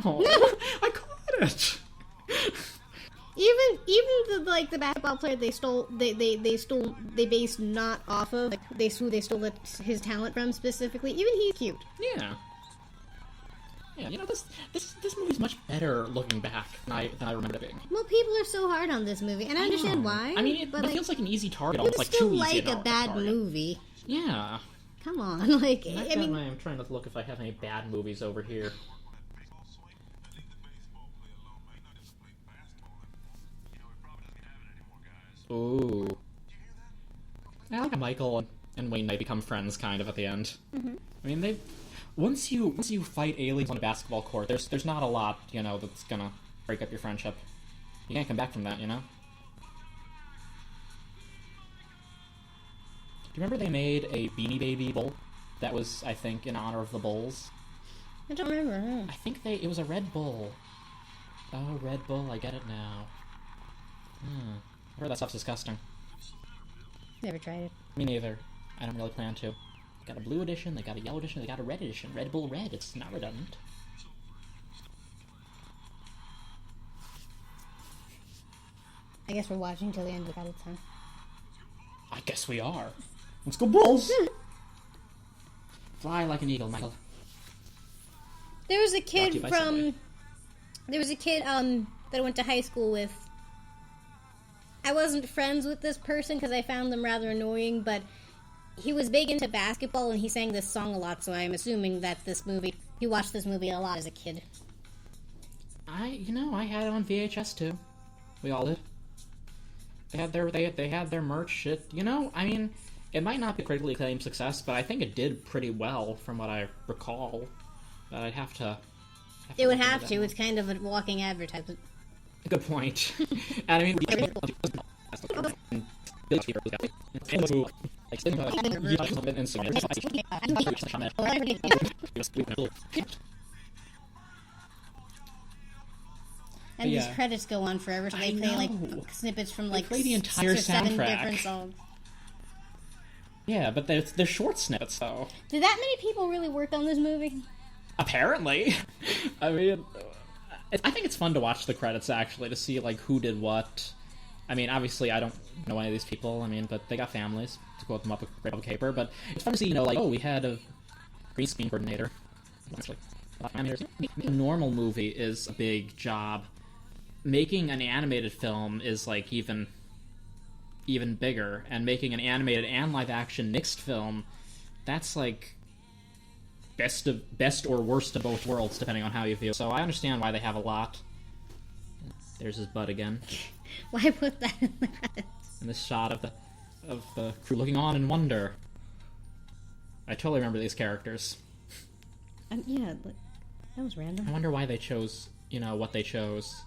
Oh, I caught it! Even the basketball player they based not off of, like, they stole his talent from specifically, even he's cute. Yeah. Yeah, this movie's much better looking back than I remember it being. Well, people are so hard on this movie, and I understand why. I mean, it feels like an easy target, almost like too easy. Like a bad movie. Yeah. Come on, like I'm trying to look if I have any bad movies over here. Ooh. I like how Michael and Wayne Knight become friends, kind of, at the end. I mean, Once you fight aliens on a basketball court, there's not a lot, that's gonna break up your friendship. You can't come back from that, Do you remember they made a Beanie Baby bowl? That was, I think, in honor of the Bulls. I don't remember. I think it was a Red Bull. Oh, Red Bull, I get it now. I heard that stuff's disgusting. Never tried it. Me neither. I don't really plan to. They got a blue edition, they got a yellow edition, they got a red edition. Red Bull Red, it's not redundant. I guess we're watching till the end of the credits, huh? I guess we are. Let's go Bulls! Fly like an eagle, Michael. There was a kid that I went to high school with. I wasn't friends with this person because I found them rather annoying, but he was big into basketball and he sang this song a lot, so I'm assuming that he watched this movie a lot as a kid. I had it on VHS too. We all did. They had their merch shit. I mean, it might not be critically acclaimed success, but I think it did pretty well from what I recall. But I'd have to. It would have to. It's kind of a walking advertisement. Good point. And I mean, and these credits go on forever, so they play like snippets from like the entire 6 or 7 soundtrack. different songs. Yeah, but they're short snippets, though. Did that many people really work on this movie? Apparently. I mean, I think it's fun to watch the credits, actually, to see, like, who did what. I mean, obviously, I don't know any of these people, I mean, but they got families to quote them up with great public paper, but it's fun to see, you know, like, oh, we had a green screen coordinator. Actually, making a normal movie is a big job. Making an animated film is, like, even bigger, and making an animated and live-action mixed film, that's, like, best or worst of both worlds, depending on how you feel. So I understand why they have a lot. There's his butt again. Why put that in the credits? And this shot of the crew looking on in wonder. I totally remember these characters. Yeah, but that was random. I wonder why they chose, you know, what they chose.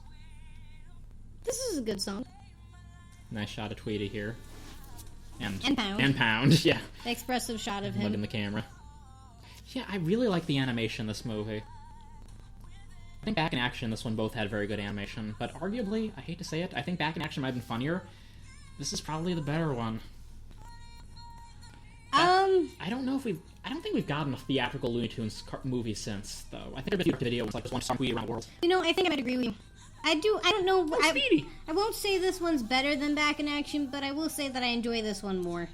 This is a good song. Nice shot of Tweety here. And Pound. And Pound, yeah. The expressive shot of Look in him. the camera. Yeah, I really like the animation in this movie. I think Back in Action and this one both had very good animation, but arguably, I hate to say it, I think Back in Action might have been funnier. This is probably the better one. I don't think we've gotten a theatrical Looney Tunes movie since, though. I think there's been a video with like this one song Tweety around the world. You know, I think I might agree with you. I don't know. Speedy! I won't say this one's better than Back in Action, but I will say that I enjoy this one more.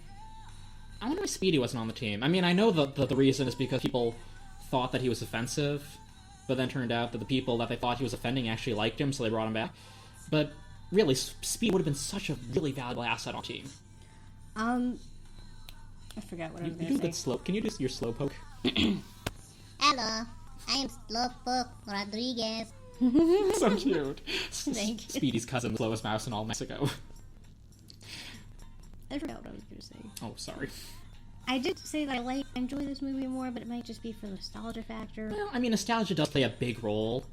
I wonder why Speedy wasn't on the team. I mean, I know the reason is because people thought that he was offensive, but then turned out that the people that they thought he was offending actually liked him, so they brought him back. But really, Speedy would have been such a really valuable asset on team. I forgot what I was going to say. Slow. Can you do your slow poke? Hello, I am Slowpoke Rodriguez. So cute. Thank you. Speedy's cousin, the slowest mouse in all Mexico. I forgot what I was going to say. Oh, sorry. I did say that I enjoy this movie more, but it might just be for the nostalgia factor. Well, I mean, nostalgia does play a big role,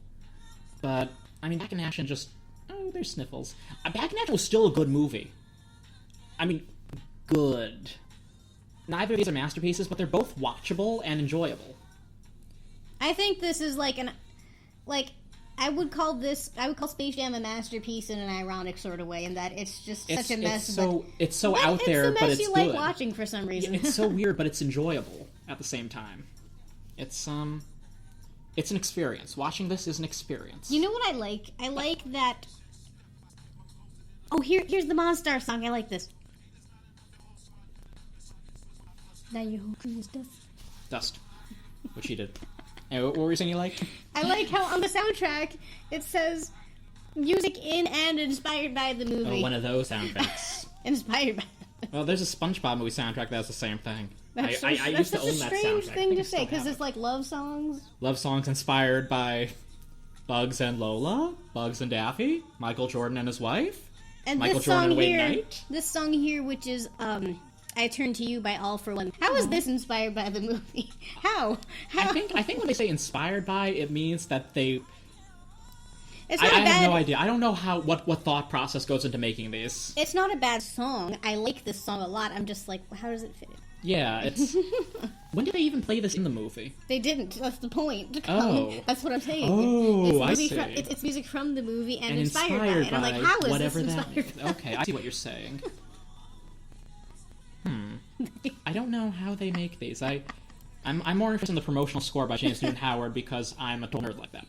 but, I mean, Back in Action just... Oh, there's sniffles. Back in Action was still a good movie. I mean, good. Neither of these are masterpieces, but they're both watchable and enjoyable. I think this is I would call Space Jam a masterpiece in an ironic sort of way, in that it's just such a mess. It's so out there, but it's you good. like watching for some reason. Yeah, it's so weird, but it's enjoyable at the same time. It's an experience. Watching this is an experience. You know what I like? I like that. Oh, here's the Monstar song. I like this. Now your whole crew is dust. Dust. Which he did. And what were you saying you like? I like how on the soundtrack it says music in and inspired by the movie. Oh, one of those soundtracks. Inspired by. Well, there's a SpongeBob movie soundtrack that's the same thing. I used to own that soundtrack. That's such a strange I thing think I to still say, because have it's it. like love songs. Love songs inspired by Bugs and Lola, Bugs and Daffy, Michael Jordan and his wife, And Michael this Jordan song and Wade here, Knight. this song here, which is "I Turn to You" by All for One. How is this inspired by the movie? How? I think when they say inspired by, it means that they... It's I not a bad. have no idea. I don't know what thought process goes into making these. It's not a bad song. I like this song a lot. I'm just like, how does it fit in? Yeah, it's... When did they even play this in the movie? They didn't. That's the point. Oh. That's what I'm saying. Oh, I see. It's music from the movie and, And inspired by it. And I'm like, how is whatever this that inspired means. by? Okay, I see what you're saying. I don't know how they make these. I'm more interested in the promotional score by James Newton Howard because I'm a total nerd like that.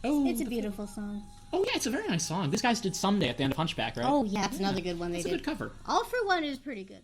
Oh, It's a beautiful song. Oh yeah, it's a very nice song. These guys did "Someday" at the end of Hunchback, right? Oh yeah, that's another good one they It's a did. good cover. All for One is pretty good.